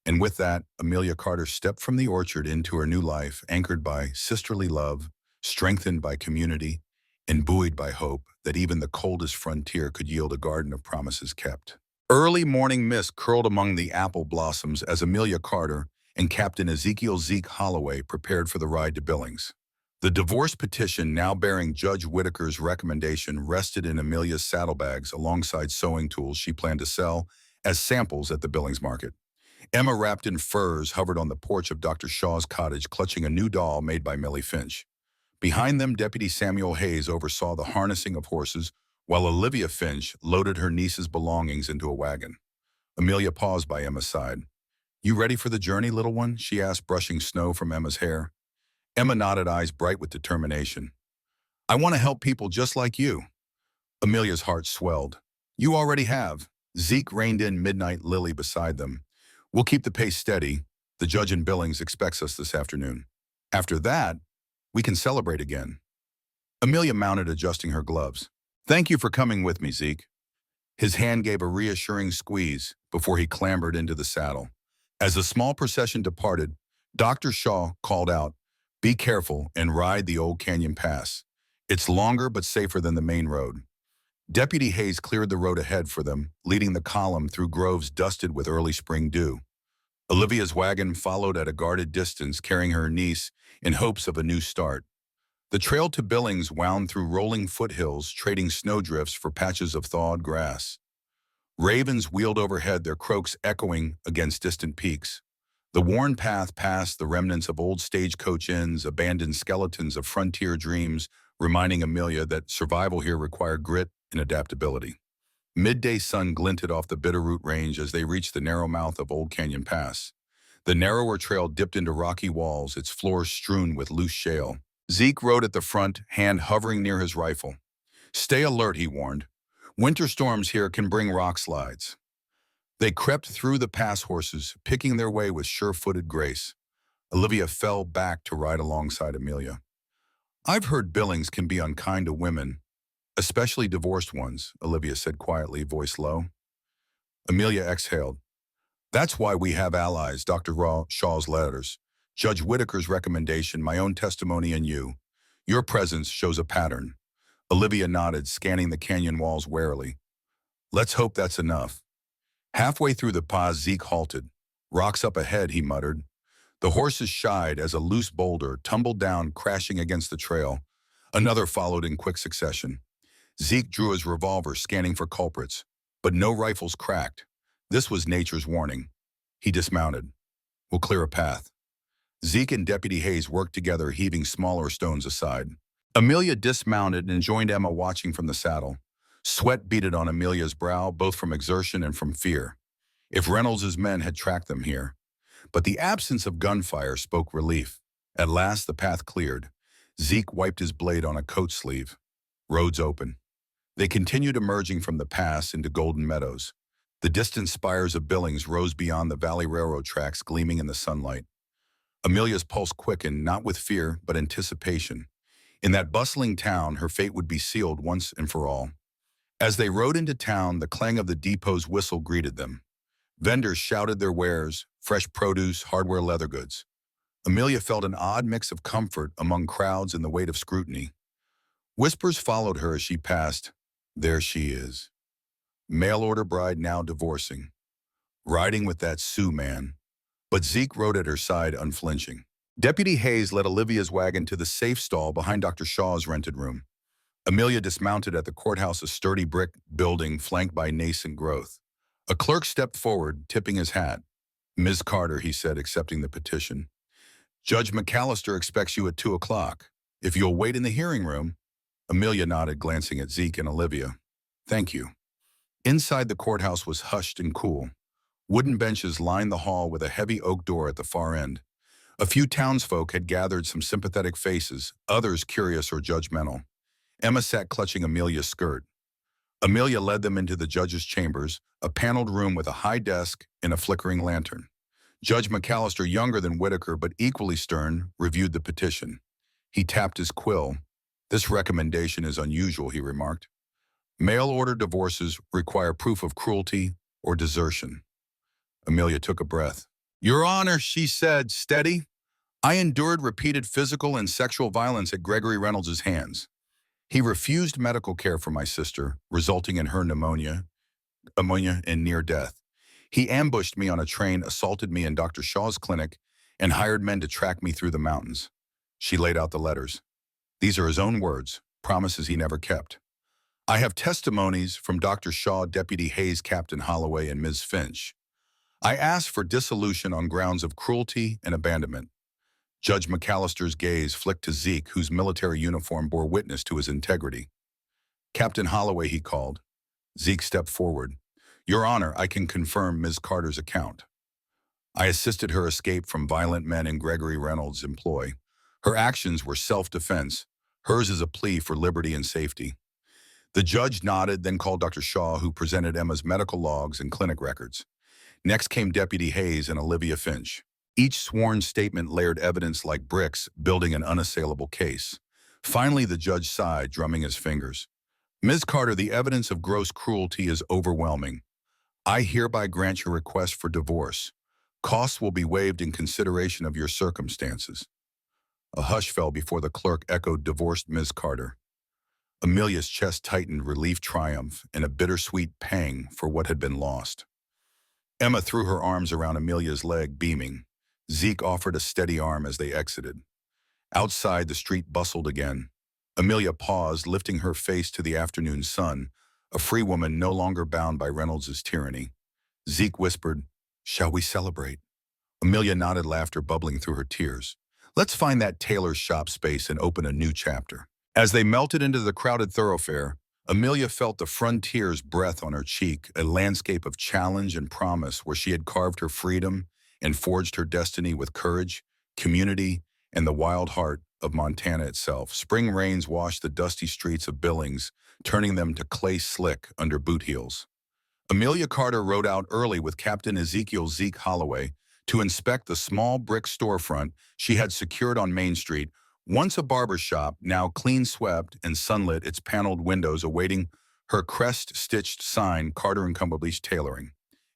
And with that, Amelia Carter stepped from the orchard into her new life, anchored by sisterly love, strengthened by community, and buoyed by hope that even the coldest frontier could yield a garden of promises kept. Early morning mist curled among the apple blossoms as Amelia Carter and Captain Ezekiel Zeke Holloway prepared for the ride to Billings. The divorce petition, now bearing Judge Whitaker's recommendation, rested in Amelia's saddlebags alongside sewing tools she planned to sell as samples at the Billings market. Emma, wrapped in furs, hovered on the porch of Dr. Shaw's cottage, clutching a new doll made by Millie Finch. Behind them, Deputy Samuel Hayes oversaw the harnessing of horses, while Olivia Finch loaded her niece's belongings into a wagon. Amelia paused by Emma's side. "You ready for the journey, little one?" she asked, brushing snow from Emma's hair. Emma nodded, eyes bright with determination. "I want to help people just like you." Amelia's heart swelled. You already have. Zeke reined in Midnight Lily beside them. We'll keep the pace steady. The judge in Billings expects us this afternoon. After that, we can celebrate again. Amelia mounted, adjusting her gloves. Thank you for coming with me, Zeke. His hand gave a reassuring squeeze before he clambered into the saddle. As the small procession departed, Dr. Shaw called out, Be careful and ride the Old Canyon Pass. It's longer but safer than the main road. Deputy Hayes cleared the road ahead for them, leading the column through groves dusted with early spring dew. Olivia's wagon followed at a guarded distance, carrying her niece in hopes of a new start. The trail to Billings wound through rolling foothills, trading snowdrifts for patches of thawed grass. Ravens wheeled overhead, their croaks echoing against distant peaks. The worn path passed the remnants of old stagecoach inns, abandoned skeletons of frontier dreams, reminding Amelia that survival here required grit and adaptability. Midday sun glinted off the Bitterroot Range as they reached the narrow mouth of Old Canyon Pass. The narrower trail dipped into rocky walls, its floors strewn with loose shale. Zeke rode at the front, hand hovering near his rifle. Stay alert, he warned. Winter storms here can bring rock slides. They crept through the pass horses, picking their way with sure-footed grace. Olivia fell back to ride alongside Amelia. I've heard Billings can be unkind to women, especially divorced ones, Olivia said quietly, voice low. Amelia exhaled. That's why we have allies, Dr. Shaw's letters, Judge Whitaker's recommendation, my own testimony, and you. Your presence shows a pattern. Olivia nodded, scanning the canyon walls warily. Let's hope that's enough. Halfway through the pass, Zeke halted. Rocks up ahead, he muttered. The horses shied as a loose boulder tumbled down, crashing against the trail. Another followed in quick succession. Zeke drew his revolver, scanning for culprits, but no rifles cracked. This was nature's warning. He dismounted. We'll clear a path. Zeke and Deputy Hayes worked together, heaving smaller stones aside. Amelia dismounted and joined Emma, watching from the saddle. Sweat beaded on Amelia's brow, both from exertion and from fear. If Reynolds's men had tracked them here. But the absence of gunfire spoke relief. At last the path cleared. Zeke wiped his blade on a coat sleeve. Roads open. They continued emerging from the pass into golden meadows. The distant spires of Billings rose beyond the Valley Railroad tracks, gleaming in the sunlight. Amelia's pulse quickened, not with fear, but anticipation. In that bustling town, her fate would be sealed once and for all. As they rode into town, the clang of the depot's whistle greeted them. Vendors shouted their wares, fresh produce, hardware, leather goods. Amelia felt an odd mix of comfort among crowds and the weight of scrutiny. Whispers followed her as she passed. There she is. Mail-order bride now divorcing. Riding with that Sioux man. But Zeke rode at her side, unflinching. Deputy Hayes led Olivia's wagon to the safe stall behind Dr. Shaw's rented room. Amelia dismounted at the courthouse, a sturdy brick building flanked by nascent growth. A clerk stepped forward, tipping his hat. Ms. Carter, he said, accepting the petition. Judge McAllister expects you at 2 o'clock. If you'll wait in the hearing room. Amelia nodded, glancing at Zeke and Olivia. Thank you. Inside, the courthouse was hushed and cool. Wooden benches lined the hall with a heavy oak door at the far end. A few townsfolk had gathered, some sympathetic faces, others curious or judgmental. Emma sat clutching Amelia's skirt. Amelia led them into the judge's chambers, a paneled room with a high desk and a flickering lantern. Judge McAllister, younger than Whitaker but equally stern, reviewed the petition. He tapped his quill. This recommendation is unusual, he remarked. Mail-order divorces require proof of cruelty or desertion. Amelia took a breath. Your Honor, she said, steady. I endured repeated physical and sexual violence at Gregory Reynolds's hands. He refused medical care for my sister, resulting in her pneumonia and near death. He ambushed me on a train, assaulted me in Dr. Shaw's clinic, and hired men to track me through the mountains. She laid out the letters. These are his own words, promises he never kept. I have testimonies from Dr. Shaw, Deputy Hayes, Captain Holloway, and Ms. Finch. I asked for dissolution on grounds of cruelty and abandonment. Judge McAllister's gaze flicked to Zeke, whose military uniform bore witness to his integrity. Captain Holloway, he called. Zeke stepped forward. Your Honor, I can confirm Ms. Carter's account. I assisted her escape from violent men in Gregory Reynolds' employ. Her actions were self-defense. Hers is a plea for liberty and safety. The judge nodded, then called Dr. Shaw, who presented Emma's medical logs and clinic records. Next came Deputy Hayes and Olivia Finch. Each sworn statement layered evidence like bricks, building an unassailable case. Finally, the judge sighed, drumming his fingers. Ms. Carter, the evidence of gross cruelty is overwhelming. I hereby grant your request for divorce. Costs will be waived in consideration of your circumstances. A hush fell before the clerk echoed divorced Ms. Carter. Amelia's chest tightened, relief, triumph, and a bittersweet pang for what had been lost. Emma threw her arms around Amelia's leg, beaming. Zeke offered a steady arm as they exited. Outside, the street bustled again. Amelia paused, lifting her face to the afternoon sun, a free woman no longer bound by Reynolds's tyranny. Zeke whispered, "Shall we celebrate?" Amelia nodded, laughter bubbling through her tears. "Let's find that tailor's shop space and open a new chapter." As they melted into the crowded thoroughfare, Amelia felt the frontier's breath on her cheek, a landscape of challenge and promise where she had carved her freedom and forged her destiny with courage, community, and the wild heart of Montana itself. Spring rains washed the dusty streets of Billings, turning them to clay slick under boot heels. Amelia Carter rode out early with Captain Ezekiel Zeke Holloway to inspect the small brick storefront she had secured on Main Street, once a barber shop, now clean swept and sunlit, its paneled windows awaiting her crest-stitched sign, Carter and Co. Bleach Tailoring.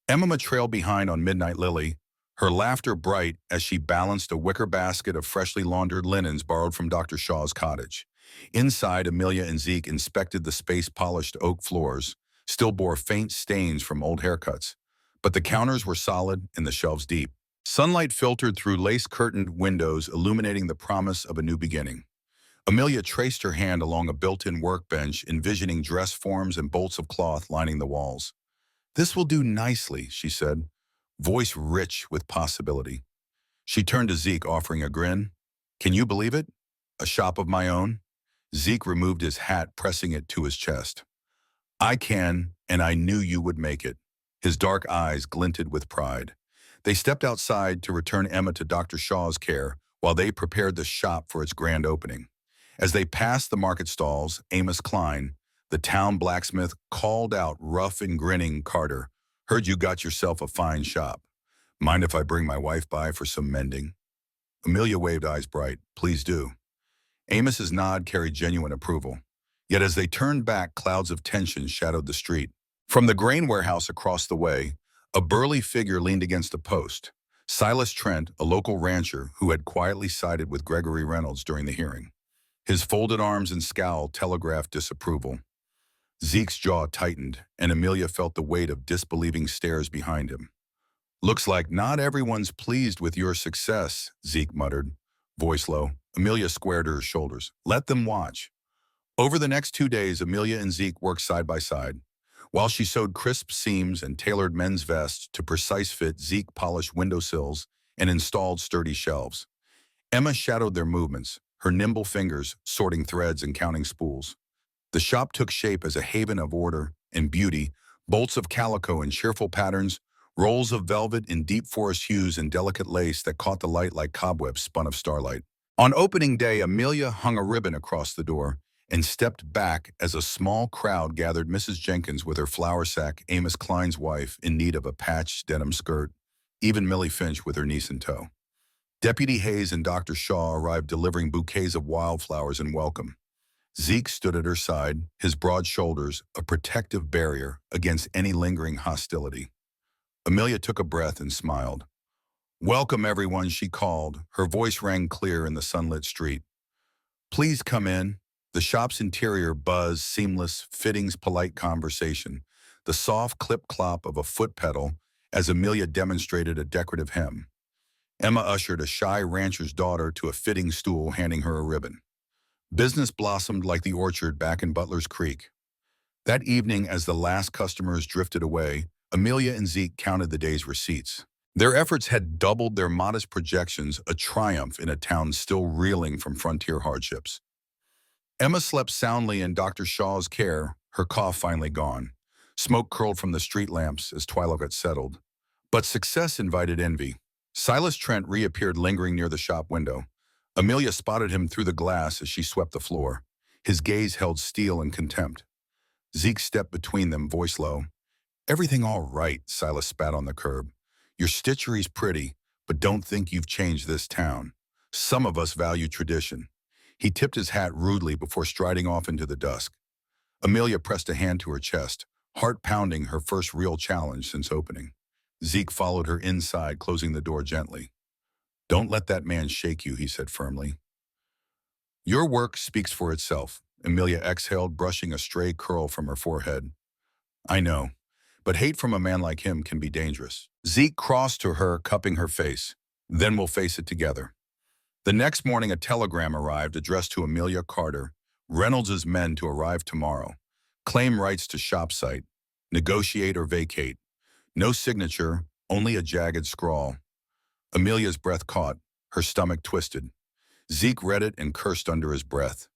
Emma trailed behind on Midnight Lily, her laughter bright as she balanced a wicker basket of freshly laundered linens borrowed from Dr. Shaw's cottage. Inside, Amelia and Zeke inspected the space-polished oak floors, still bore faint stains from old haircuts, but the counters were solid and the shelves deep. Sunlight filtered through lace-curtained windows, illuminating the promise of a new beginning. Amelia traced her hand along a built-in workbench, envisioning dress forms and bolts of cloth lining the walls. "This will do nicely," she said, voice rich with possibility. She turned to Zeke, offering a grin. "Can you believe it? A shop of my own?" Zeke removed his hat, pressing it to his chest. "I can, and I knew you would make it." His dark eyes glinted with pride. They stepped outside to return Emma to Dr. Shaw's care while they prepared the shop for its grand opening. As they passed the market stalls, Amos Klein, the town blacksmith, called out, rough and grinning, "Carter, heard you got yourself a fine shop. Mind if I bring my wife by for some mending?" Amelia waved, eyes bright. "Please do." Amos's nod carried genuine approval. Yet as they turned back, clouds of tension shadowed the street. From the grain warehouse across the way, a burly figure leaned against a post. Silas Trent, a local rancher who had quietly sided with Gregory Reynolds during the hearing. His folded arms and scowl telegraphed disapproval. Zeke's jaw tightened, and Amelia felt the weight of disbelieving stares behind him. "Looks like not everyone's pleased with your success," Zeke muttered, voice low. Amelia squared her shoulders. "Let them watch." Over the next 2 days, Amelia and Zeke worked side by side. While she sewed crisp seams and tailored men's vests to precise fit, Zeke polished windowsills and installed sturdy shelves. Emma shadowed their movements, her nimble fingers sorting threads and counting spools. The shop took shape as a haven of order and beauty, bolts of calico in cheerful patterns, rolls of velvet in deep forest hues, and delicate lace that caught the light like cobwebs spun of starlight. On opening day, Amelia hung a ribbon across the door and stepped back as a small crowd gathered. Mrs. Jenkins with her flour sack, Amos Klein's wife in need of a patched denim skirt, even Millie Finch with her niece in tow. Deputy Hayes and Dr. Shaw arrived delivering bouquets of wildflowers in welcome. Zeke stood at her side, his broad shoulders a protective barrier against any lingering hostility. Amelia took a breath and smiled. "Welcome, everyone," she called. Her voice rang clear in the sunlit street. "Please come in." The shop's interior buzzed, seamless fittings, polite conversation, the soft clip-clop of a foot pedal as Amelia demonstrated a decorative hem. Emma ushered a shy rancher's daughter to a fitting stool, handing her a ribbon. Business blossomed like the orchard back in Butler's Creek. That evening, as the last customers drifted away, Amelia and Zeke counted the day's receipts. Their efforts had doubled their modest projections, a triumph in a town still reeling from frontier hardships. Emma slept soundly in Dr. Shaw's care, her cough finally gone. Smoke curled from the street lamps as twilight settled. But success invited envy. Silas Trent reappeared lingering near the shop window. Amelia spotted him through the glass as she swept the floor. His gaze held steel and contempt. Zeke stepped between them, voice low. Everything all right, Silas spat on the curb. Your stitchery's pretty, but don't think you've changed this town. Some of us value tradition. He tipped his hat rudely before striding off into the dusk. Amelia pressed a hand to her chest, heart pounding, her first real challenge since opening. Zeke followed her inside, closing the door gently. Don't let that man shake you, he said firmly. Your work speaks for itself, Amelia exhaled, brushing a stray curl from her forehead. I know, but hate from a man like him can be dangerous. Zeke crossed to her, cupping her face. Then we'll face it together. The next morning, a telegram arrived addressed to Amelia Carter, Reynolds's men to arrive tomorrow. Claim rights to shop site. Negotiate or vacate. No signature, only a jagged scrawl. Amelia's breath caught, her stomach twisted. Zeke read it and cursed under his breath.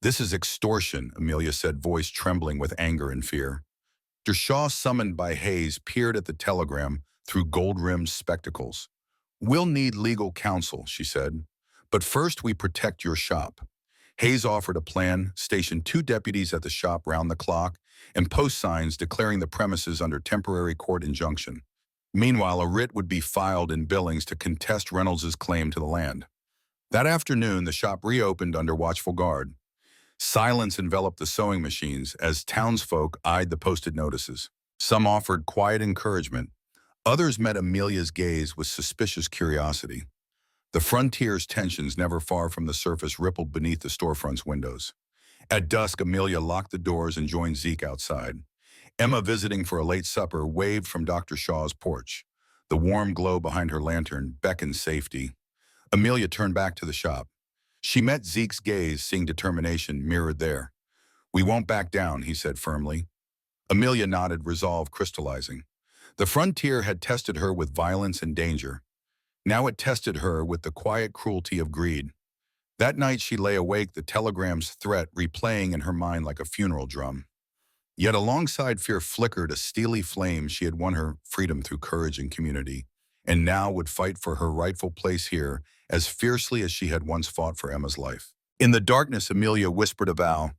This is extortion, Amelia said, voice trembling with anger and fear. Dr. Shaw, summoned by Hayes, peered at the telegram through gold-rimmed spectacles. We'll need legal counsel, she said. But first we protect your shop. Hayes offered a plan, stationed 2 deputies at the shop round the clock, and post signs declaring the premises under temporary court injunction. Meanwhile, a writ would be filed in Billings to contest Reynolds's claim to the land. That afternoon, the shop reopened under watchful guard. Silence enveloped the sewing machines as townsfolk eyed the posted notices. Some offered quiet encouragement. Others met Amelia's gaze with suspicious curiosity. The frontier's tensions, never far from the surface, rippled beneath the storefront's windows. At dusk, Amelia locked the doors and joined Zeke outside. Emma, visiting for a late supper, waved from Dr. Shaw's porch. The warm glow behind her lantern beckoned safety. Amelia turned back to the shop. She met Zeke's gaze, seeing determination mirrored there. We won't back down, he said firmly. Amelia nodded, resolve crystallizing. The frontier had tested her with violence and danger. Now it tested her with the quiet cruelty of greed. That night she lay awake, the telegram's threat replaying in her mind like a funeral drum. Yet alongside fear flickered a steely flame. She had won her freedom through courage and community, and now would fight for her rightful place here as fiercely as she had once fought for Emma's life. In the darkness, Amelia whispered a vow.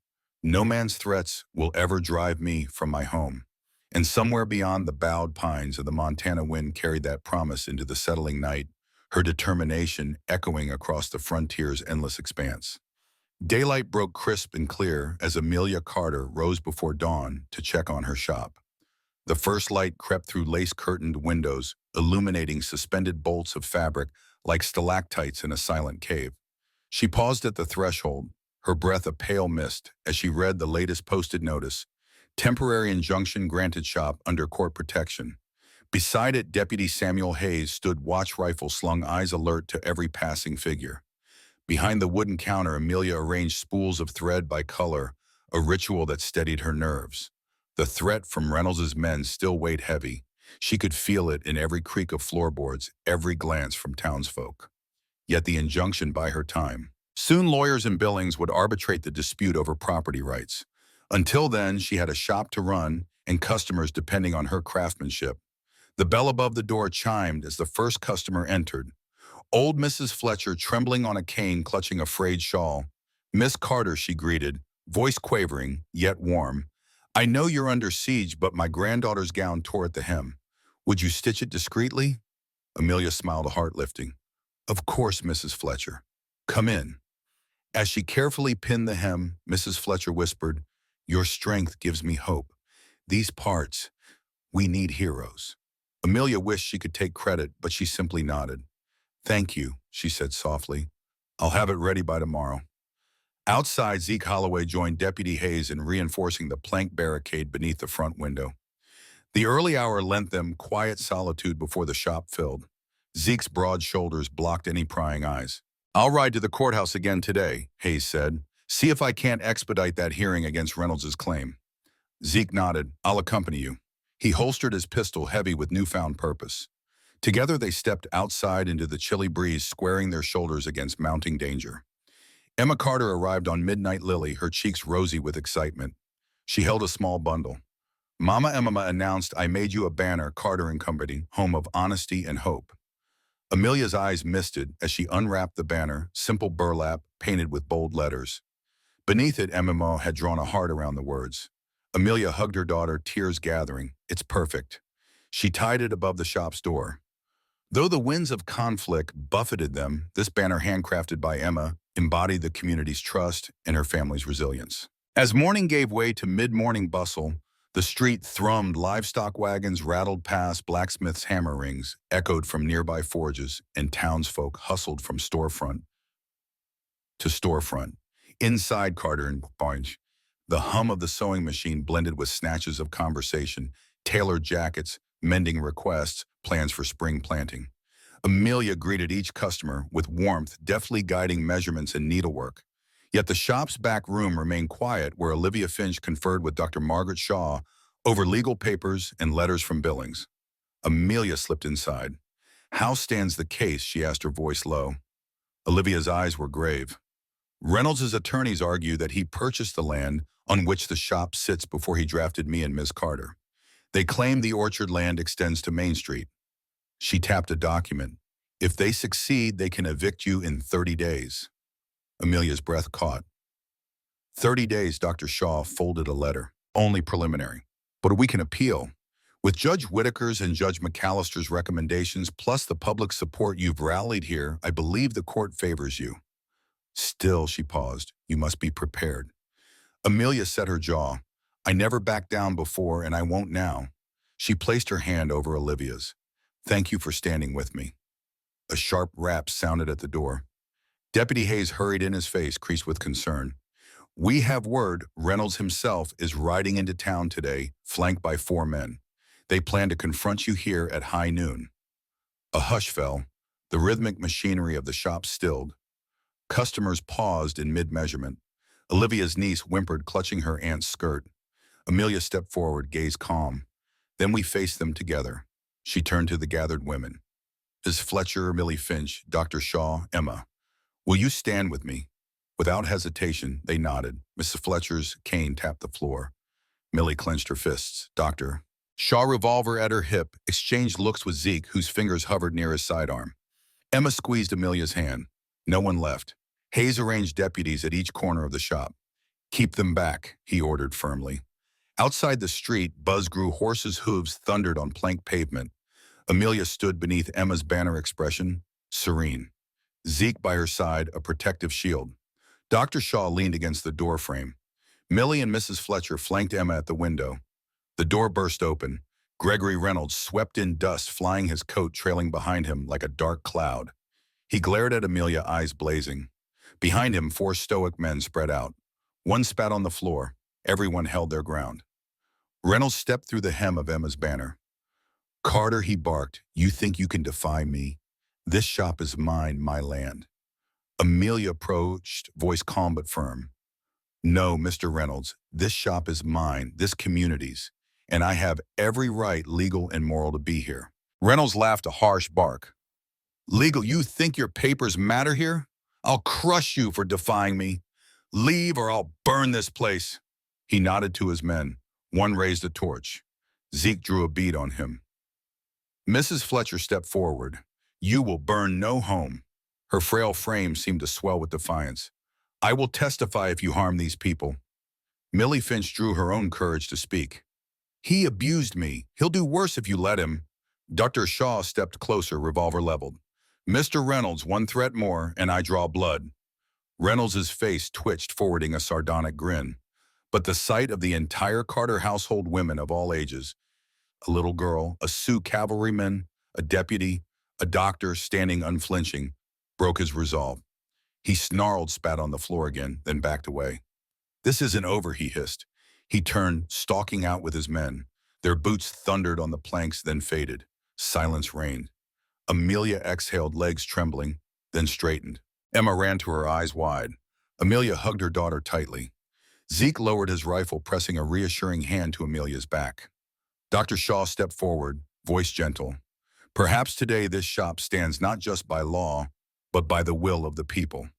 No man's threats will ever drive me from my home. And somewhere beyond the bowed pines of the Montana wind carried that promise into the settling night, her determination echoing across the frontier's endless expanse. Daylight broke crisp and clear as Amelia Carter rose before dawn to check on her shop. The first light crept through lace-curtained windows, illuminating suspended bolts of fabric like stalactites in a silent cave. She paused at the threshold, her breath a pale mist, as she read the latest posted notice. Temporary injunction granted, shop under court protection. Beside it, Deputy Samuel Hayes stood, watch rifle slung, eyes alert to every passing figure. Behind the wooden counter, Amelia arranged spools of thread by color, a ritual that steadied her nerves. The threat from Reynolds's men still weighed heavy. She could feel it in every creak of floorboards, every glance from townsfolk. Yet the injunction by her time. Soon lawyers in Billings would arbitrate the dispute over property rights. Until then, she had a shop to run and customers depending on her craftsmanship. The bell above the door chimed as the first customer entered. Old Mrs. Fletcher, trembling on a cane, clutching a frayed shawl. Miss Carter, she greeted, voice quavering, yet warm. I know you're under siege, but my granddaughter's gown tore at the hem. Would you stitch it discreetly? Amelia smiled, a heart lifting. Of course, Mrs. Fletcher. Come in. As she carefully pinned the hem, Mrs. Fletcher whispered, your strength gives me hope. These parts, we need heroes. Amelia wished she could take credit, but she simply nodded. Thank you, she said softly. I'll have it ready by tomorrow. Outside, Zeke Holloway joined Deputy Hayes in reinforcing the plank barricade beneath the front window. The early hour lent them quiet solitude before the shop filled. Zeke's broad shoulders blocked any prying eyes. I'll ride to the courthouse again today, Hayes said. See if I can't expedite that hearing against Reynolds's claim. Zeke nodded. I'll accompany you. He holstered his pistol, heavy with newfound purpose. Together they stepped outside into the chilly breeze, squaring their shoulders against mounting danger. Emma Carter arrived on Midnight Lily, her cheeks rosy with excitement. She held a small bundle. Mama Emma announced, I made you a banner, Carter & Company, home of honesty and hope. Amelia's eyes misted as she unwrapped the banner, simple burlap, painted with bold letters. Beneath it, MMO had drawn a heart around the words. Amelia hugged her daughter, tears gathering. It's perfect. She tied it above the shop's door. Though the winds of conflict buffeted them, this banner handcrafted by Emma embodied the community's trust and her family's resilience. As morning gave way to mid-morning bustle, the street thrummed, livestock wagons rattled past, blacksmiths' hammer rings echoed from nearby forges, and townsfolk hustled from storefront to storefront. Inside Carter and Barnes, the hum of the sewing machine blended with snatches of conversation, tailored jackets, mending requests, plans for spring planting. Amelia greeted each customer with warmth, deftly guiding measurements and needlework. Yet the shop's back room remained quiet, where Olivia Finch conferred with Dr. Margaret Shaw over legal papers and letters from Billings. Amelia slipped inside. "How stands the case?" she asked, her voice low. Olivia's eyes were grave. Reynolds' attorneys argue that he purchased the land on which the shop sits before he drafted me and Miss Carter. They claim the orchard land extends to Main Street. She tapped a document. "If they succeed, they can evict you in 30 days. Amelia's breath caught. 30 days, Dr. Shaw folded a letter. Only preliminary. But we can appeal. With Judge Whitaker's and Judge McAllister's recommendations, plus the public support you've rallied here, I believe the court favors you." Still, she paused. "You must be prepared." Amelia set her jaw. "I never backed down before, and I won't now." She placed her hand over Olivia's. "Thank you for standing with me." A sharp rap sounded at the door. Deputy Hayes hurried in, his face creased with concern. "We have word Reynolds himself is riding into town today, flanked by 4 men. They plan to confront you here at high noon." A hush fell. The rhythmic machinery of the shop stilled. Customers paused in mid-measurement. Olivia's niece whimpered, clutching her aunt's skirt. Amelia stepped forward, gaze calm. Then we faced them together. She turned to the gathered women. "Ms. Fletcher, Millie Finch, Dr. Shaw, Emma. Will you stand with me?" Without hesitation, they nodded. Mrs. Fletcher's cane tapped the floor. Millie clenched her fists. Dr. Shaw, revolver at her hip, exchanged looks with Zeke, whose fingers hovered near his sidearm. Emma squeezed Amelia's hand. No one left. Hayes arranged deputies at each corner of the shop. "Keep them back," he ordered firmly. Outside the street, buzz grew. Horses' hooves thundered on plank pavement. Amelia stood beneath Emma's banner expression, serene. Zeke by her side, a protective shield. Dr. Shaw leaned against the door frame. Millie and Mrs. Fletcher flanked Emma at the window. The door burst open. Gregory Reynolds swept in, dust flying, his coat trailing behind him like a dark cloud. He glared at Amelia, eyes blazing. Behind him, 4 stoic men spread out. One spat on the floor. Everyone held their ground. Reynolds stepped through the hem of Emma's banner. "Carter," he barked, "you think you can defy me? This shop is mine, my land." Amelia approached, voice calm but firm. "No, Mr. Reynolds, this shop is mine, this community's, and I have every right, legal and moral, to be here." Reynolds laughed, a harsh bark. "Legal? You think your papers matter here? I'll crush you for defying me. Leave or I'll burn this place." He nodded to his men. One raised a torch. Zeke drew a bead on him. Mrs. Fletcher stepped forward. "You will burn no home." Her frail frame seemed to swell with defiance. "I will testify if you harm these people." Millie Finch drew her own courage to speak. "He abused me. He'll do worse if you let him." Dr. Shaw stepped closer, revolver leveled. "Mr. Reynolds, one threat more, and I draw blood." Reynolds' face twitched, forwarding a sardonic grin. But the sight of the entire Carter household, women of all ages, a little girl, a Sioux cavalryman, a deputy, a doctor standing unflinching, broke his resolve. He snarled, spat on the floor again, then backed away. "This isn't over," he hissed. He turned, stalking out with his men. Their boots thundered on the planks, then faded. Silence reigned. Amelia exhaled, legs trembling, then straightened. Emma ran to her, eyes wide. Amelia hugged her daughter tightly. Zeke lowered his rifle, pressing a reassuring hand to Amelia's back. Dr. Shaw stepped forward, voice gentle. "Perhaps today this shop stands not just by law, but by the will of the people."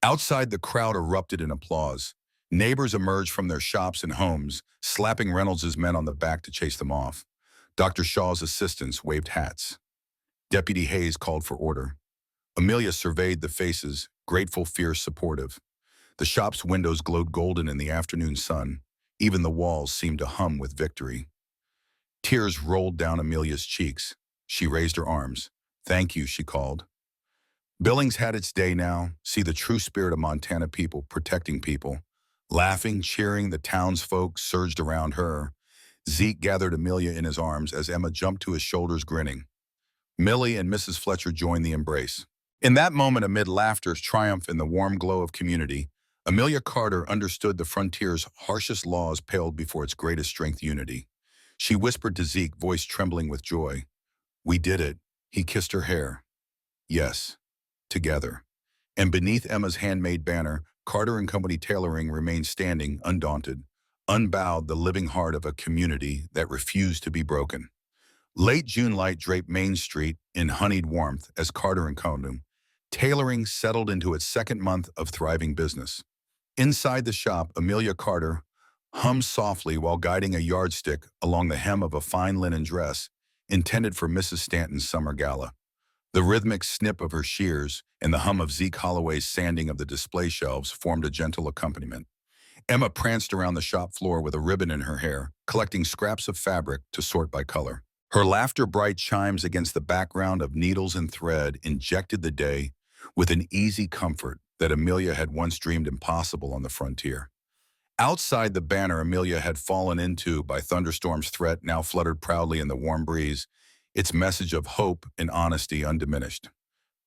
Outside, the crowd erupted in applause. Neighbors emerged from their shops and homes, slapping Reynolds' men on the back to chase them off. Dr. Shaw's assistants waved hats. Deputy Hayes called for order. Amelia surveyed the faces, grateful, fierce, supportive. The shop's windows glowed golden in the afternoon sun. Even the walls seemed to hum with victory. Tears rolled down Amelia's cheeks. She raised her arms. "Thank you," she called. Billings had its day now. See the true spirit of Montana people protecting people. Laughing, cheering, the townsfolk surged around her. Zeke gathered Amelia in his arms as Emma jumped to his shoulders grinning. Millie and Mrs. Fletcher joined the embrace. In that moment, amid laughter, triumph, and the warm glow of community, Amelia Carter understood the frontier's harshest laws paled before its greatest strength, unity. She whispered to Zeke, voice trembling with joy, "We did it." He kissed her hair. "Yes, together." And beneath Emma's handmade banner, Carter and Company Tailoring remained standing, undaunted, unbowed, the living heart of a community that refused to be broken. Late June light draped Main Street in honeyed warmth as Carter and Company Tailoring settled into its second month of thriving business. Inside the shop, Amelia Carter hummed softly while guiding a yardstick along the hem of a fine linen dress intended for Mrs. Stanton's summer gala. The rhythmic snip of her shears and the hum of Zeke Holloway's sanding of the display shelves formed a gentle accompaniment. Emma pranced around the shop floor with a ribbon in her hair, collecting scraps of fabric to sort by color. Her laughter, bright chimes against the background of needles and thread, injected the day with an easy comfort that Amelia had once dreamed impossible on the frontier. Outside the banner Amelia had fallen into by thunderstorm's threat now fluttered proudly in the warm breeze, its message of hope and honesty undiminished.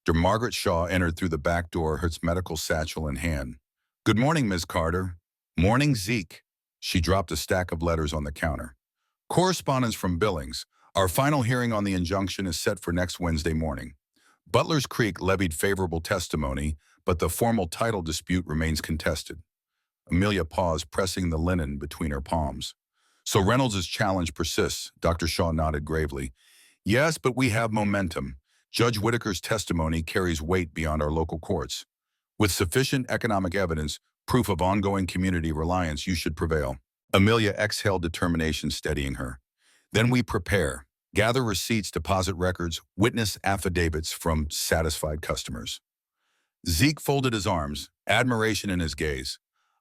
Dr. Margaret Shaw entered through the back door, her medical satchel in hand. "Good morning, Ms. Carter." "Morning, Zeke." She dropped a stack of letters on the counter. "Correspondence from Billings. Our final hearing on the injunction is set for next Wednesday morning. Butler's Creek levied favorable testimony, but the formal title dispute remains contested." Amelia paused, pressing the linen between her palms. "So Reynolds' challenge persists," Dr. Shaw nodded gravely. "Yes, but we have momentum. Judge Whitaker's testimony carries weight beyond our local courts. With sufficient economic evidence, proof of ongoing community reliance, you should prevail." Amelia exhaled determination, steadying her. "Then we prepare. Gather receipts, deposit records, witness affidavits from satisfied customers." Zeke folded his arms, admiration in his gaze.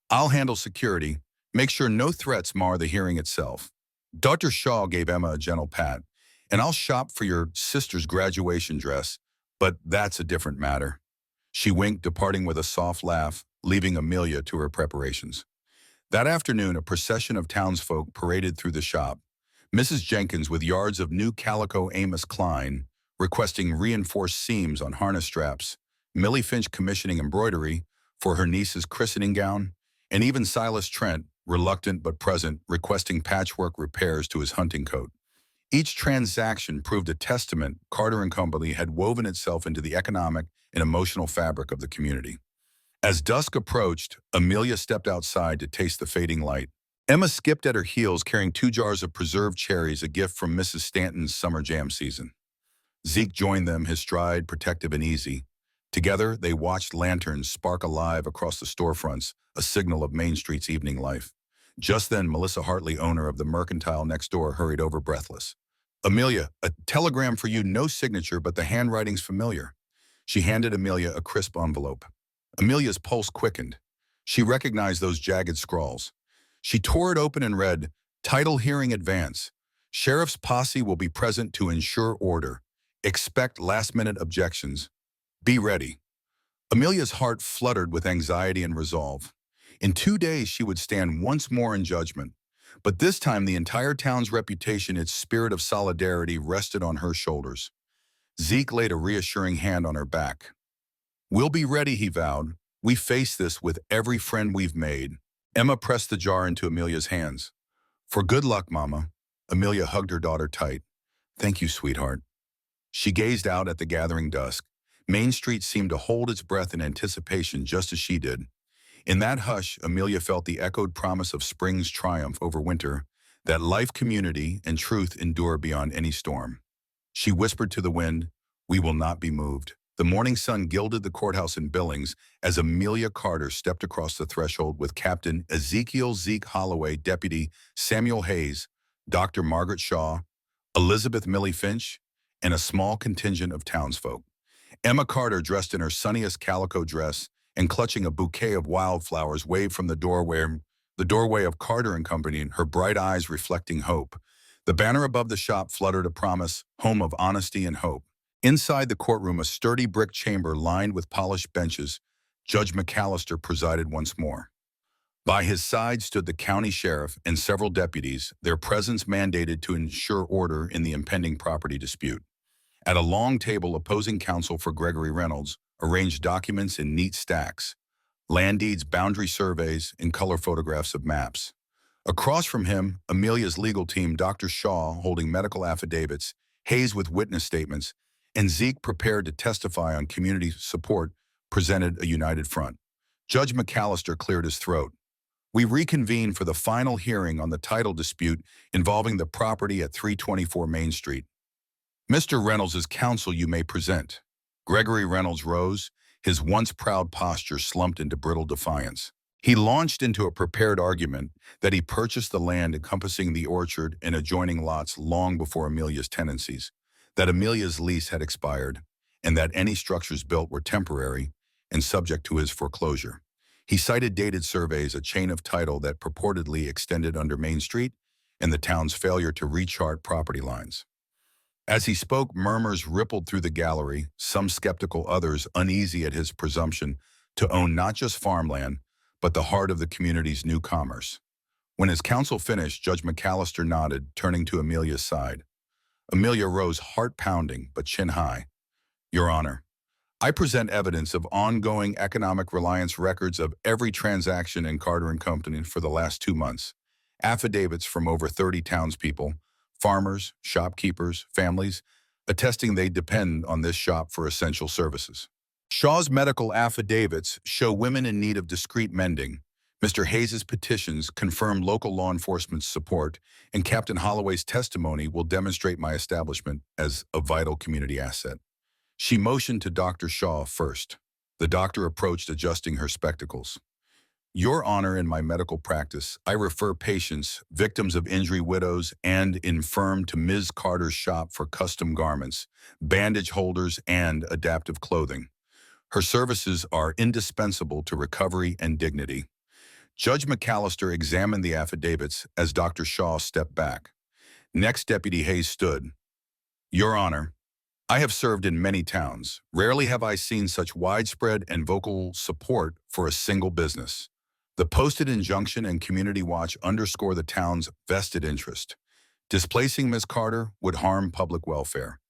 "I'll handle security. Make sure no threats mar the hearing itself." Dr. Shaw gave Emma a gentle pat. "And I'll shop for your sister's graduation dress, but that's a different matter." She winked, departing with a soft laugh, leaving Amelia to her preparations. That afternoon, a procession of townsfolk paraded through the shop. Mrs. Jenkins, with yards of new calico Amos Klein, requesting reinforced seams on harness straps, Millie Finch commissioning embroidery for her niece's christening gown, and even Silas Trent, reluctant but present, requesting patchwork repairs to his hunting coat. Each transaction proved a testament Carter and Company had woven itself into the economic and emotional fabric of the community. As dusk approached, Amelia stepped outside to taste the fading light. Emma skipped at her heels, carrying 2 jars of preserved cherries, a gift from Mrs. Stanton's summer jam season. Zeke joined them, his stride protective and easy. Together, they watched lanterns spark alive across the storefronts, a signal of Main Street's evening life. Just then, Melissa Hartley, owner of the mercantile next door, hurried over breathless. "Amelia, a telegram for you, no signature, but the handwriting's familiar." She handed Amelia a crisp envelope. Amelia's pulse quickened. She recognized those jagged scrawls. She tore it open and read, "Title hearing advance. Sheriff's posse will be present to ensure order. Expect last-minute objections. Be ready." Amelia's heart fluttered with anxiety and resolve. In 2 days, she would stand once more in judgment. But this time, the entire town's reputation, its spirit of solidarity, rested on her shoulders. Zeke laid a reassuring hand on her back. "We'll be ready," he vowed. "We face this with every friend we've made." Emma pressed the jar into Amelia's hands. "For good luck, Mama." Amelia hugged her daughter tight. "Thank you, sweetheart." She gazed out at the gathering dusk. Main Street seemed to hold its breath in anticipation just as she did. In that hush, Amelia felt the echoed promise of spring's triumph over winter, that life, community, and truth endure beyond any storm. She whispered to the wind, "We will not be moved." The morning sun gilded the courthouse in Billings as Amelia Carter stepped across the threshold with Captain Ezekiel Zeke Holloway, Deputy Samuel Hayes, Dr. Margaret Shaw, Elizabeth Millie Finch, and a small contingent of townsfolk. Emma Carter, dressed in her sunniest calico dress and clutching a bouquet of wildflowers, waved from the doorway. the doorway of Carter and Company, her bright eyes reflecting hope. The banner above the shop fluttered a promise, home of honesty and hope. Inside the courtroom, a sturdy brick chamber lined with polished benches, Judge McAllister presided once more. By his side stood the county sheriff and several deputies, their presence mandated to ensure order in the impending property dispute. At a long table, opposing counsel for Gregory Reynolds arranged documents in neat stacks, land deeds, boundary surveys, and color photographs of maps. Across from him, Amelia's legal team, Dr. Shaw holding medical affidavits, Hayes with witness statements, and Zeke prepared to testify on community support, presented a united front. Judge McAllister cleared his throat. We reconvene for the final hearing on the title dispute involving the property at 324 Main Street. Mr. Reynolds' counsel, you may present. Gregory Reynolds rose, his once proud posture slumped into brittle defiance. He launched into a prepared argument that he purchased the land encompassing the orchard and adjoining lots long before Amelia's tenancies, that Amelia's lease had expired, and that any structures built were temporary and subject to his foreclosure. He cited dated surveys, a chain of title that purportedly extended under Main Street, and the town's failure to rechart property lines. As he spoke, murmurs rippled through the gallery, some skeptical, others uneasy at his presumption to own not just farmland, but the heart of the community's new commerce. When his counsel finished, Judge McAllister nodded, turning to Amelia's side. Amelia rose, heart pounding, but chin high. Your Honor, I present evidence of ongoing economic reliance records of every transaction in Carter and Company for the last 2 months. Affidavits from over 30 townspeople, farmers, shopkeepers, families, attesting they depend on this shop for essential services. Shaw's medical affidavits show women in need of discreet mending. Mr. Hayes' petitions confirm local law enforcement's support, and Captain Holloway's testimony will demonstrate my establishment as a vital community asset. She motioned to Dr. Shaw first. The doctor approached, adjusting her spectacles. Your Honor, in my medical practice, I refer patients, victims of injury, widows, and infirm to Ms. Carter's shop for custom garments, bandage holders, and adaptive clothing. Her services are indispensable to recovery and dignity. Judge McAllister examined the affidavits as Dr. Shaw stepped back. Next, Deputy Hayes stood. Your Honor, I have served in many towns. Rarely have I seen such widespread and vocal support for a single business. The posted injunction and community watch underscore the town's vested interest. Displacing Ms. Carter would harm public welfare.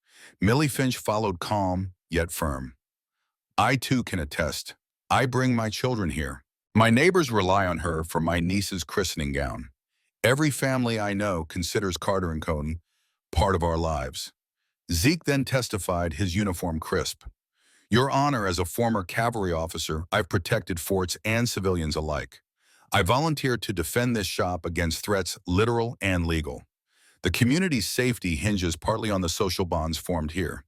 Millie Finch followed, calm yet firm. I too can attest. I bring my children here. My neighbors rely on her for my niece's christening gown. Every family I know considers Carter and Co. part of our lives. Zeke then testified, his uniform crisp. Your Honor, as a former cavalry officer, I've protected forts and civilians alike. I volunteered to defend this shop against threats, literal and legal. The community's safety hinges partly on the social bonds formed here.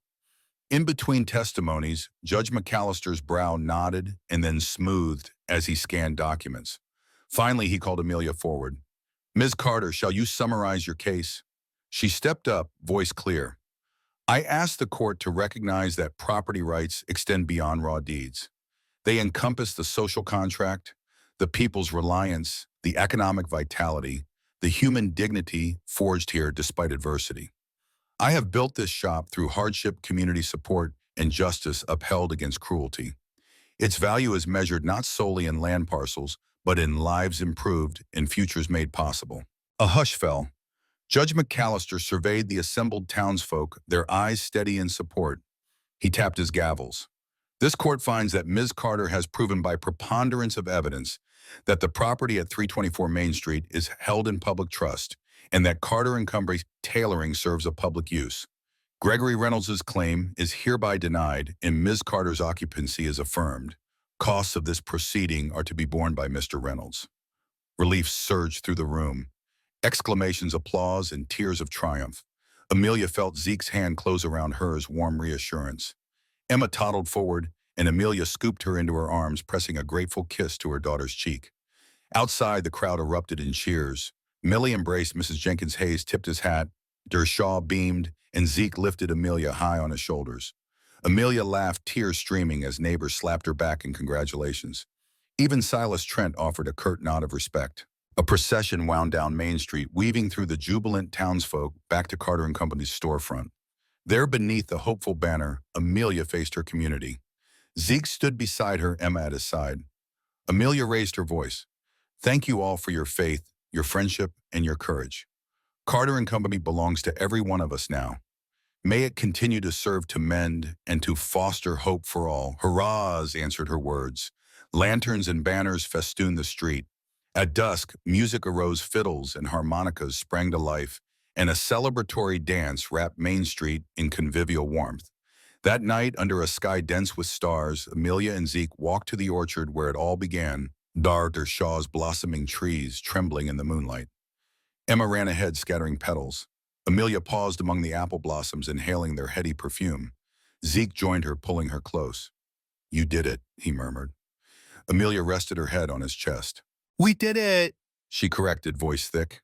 In between testimonies, Judge McAllister's brow nodded and then smoothed as he scanned documents. Finally, he called Amelia forward. Ms. Carter, shall you summarize your case? She stepped up, voice clear. I asked the court to recognize that property rights extend beyond raw deeds. They encompass the social contract, the people's reliance, the economic vitality, the human dignity forged here despite adversity. I have built this shop through hardship, community support, and justice upheld against cruelty. Its value is measured not solely in land parcels, but in lives improved and futures made possible. A hush fell. Judge McAllister surveyed the assembled townsfolk, their eyes steady in support. He tapped his gavels. This court finds that Ms. Carter has proven by preponderance of evidence that the property at 324 Main Street is held in public trust, and that Carter and Company's tailoring serves a public use. Gregory Reynolds' claim is hereby denied, and Ms. Carter's occupancy is affirmed. Costs of this proceeding are to be borne by Mr. Reynolds. Relief surged through the room. Exclamations, applause, and tears of triumph. Amelia felt Zeke's hand close around hers, warm reassurance. Emma toddled forward, and Amelia scooped her into her arms, pressing a grateful kiss to her daughter's cheek. Outside, the crowd erupted in cheers. Millie embraced Mrs. Jenkins. Hayes tipped his hat, Dershaw beamed, and Zeke lifted Amelia high on his shoulders. Amelia laughed, tears streaming as neighbors slapped her back in congratulations. Even Silas Trent offered a curt nod of respect. A procession wound down Main Street, weaving through the jubilant townsfolk back to Carter and Company's storefront. There beneath the hopeful banner, Amelia faced her community. Zeke stood beside her, Emma at his side. Amelia raised her voice. Thank you all for your faith, your friendship, and your courage. Carter and Company belongs to every one of us now. May it continue to serve to mend and to foster hope for all. Hurrahs, answered her words. Lanterns and banners festooned the street. At dusk, music arose, fiddles and harmonicas sprang to life, and a celebratory dance wrapped Main Street in convivial warmth. That night, under a sky dense with stars, Amelia and Zeke walked to the orchard where it all began, Dr. Shaw's blossoming trees trembling in the moonlight. Emma ran ahead, scattering petals. Amelia paused among the apple blossoms, inhaling their heady perfume. Zeke joined her, pulling her close. You did it, he murmured. Amelia rested her head on his chest. We did it, she corrected, voice thick.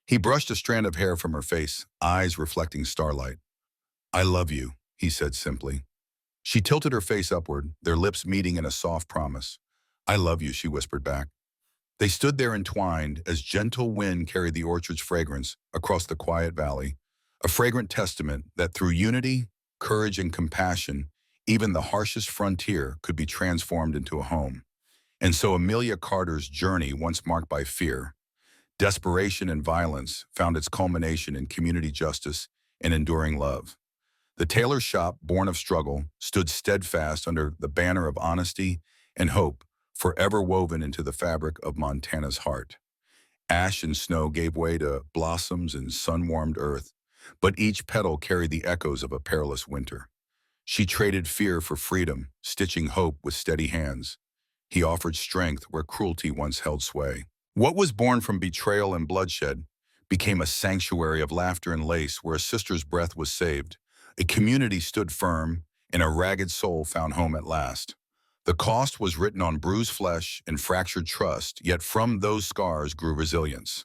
He brushed a strand of hair from her face, eyes reflecting starlight. I love you, he said simply. She tilted her face upward, their lips meeting in a soft promise. I love you, she whispered back. They stood there entwined as gentle wind carried the orchard's fragrance across the quiet valley, a fragrant testament that through unity, courage, and compassion, even the harshest frontier could be transformed into a home. And so Amelia Carter's journey, once marked by fear, desperation, and violence, found its culmination in community justice and enduring love. The tailor shop, born of struggle, stood steadfast under the banner of honesty and hope, forever woven into the fabric of Montana's heart. Ash and snow gave way to blossoms and sun-warmed earth, but each petal carried the echoes of a perilous winter. She traded fear for freedom, stitching hope with steady hands. He offered strength where cruelty once held sway. What was born from betrayal and bloodshed became a sanctuary of laughter and lace where a sister's breath was saved. A community stood firm, and a ragged soul found home at last. The cost was written on bruised flesh and fractured trust, yet from those scars grew resilience.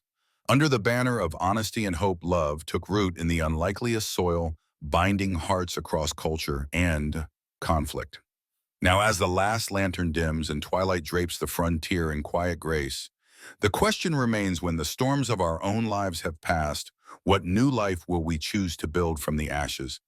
Under the banner of honesty and hope, love took root in the unlikeliest soil, binding hearts across culture and conflict. Now, as the last lantern dims and twilight drapes the frontier in quiet grace, the question remains, when the storms of our own lives have passed, what new life will we choose to build from the ashes?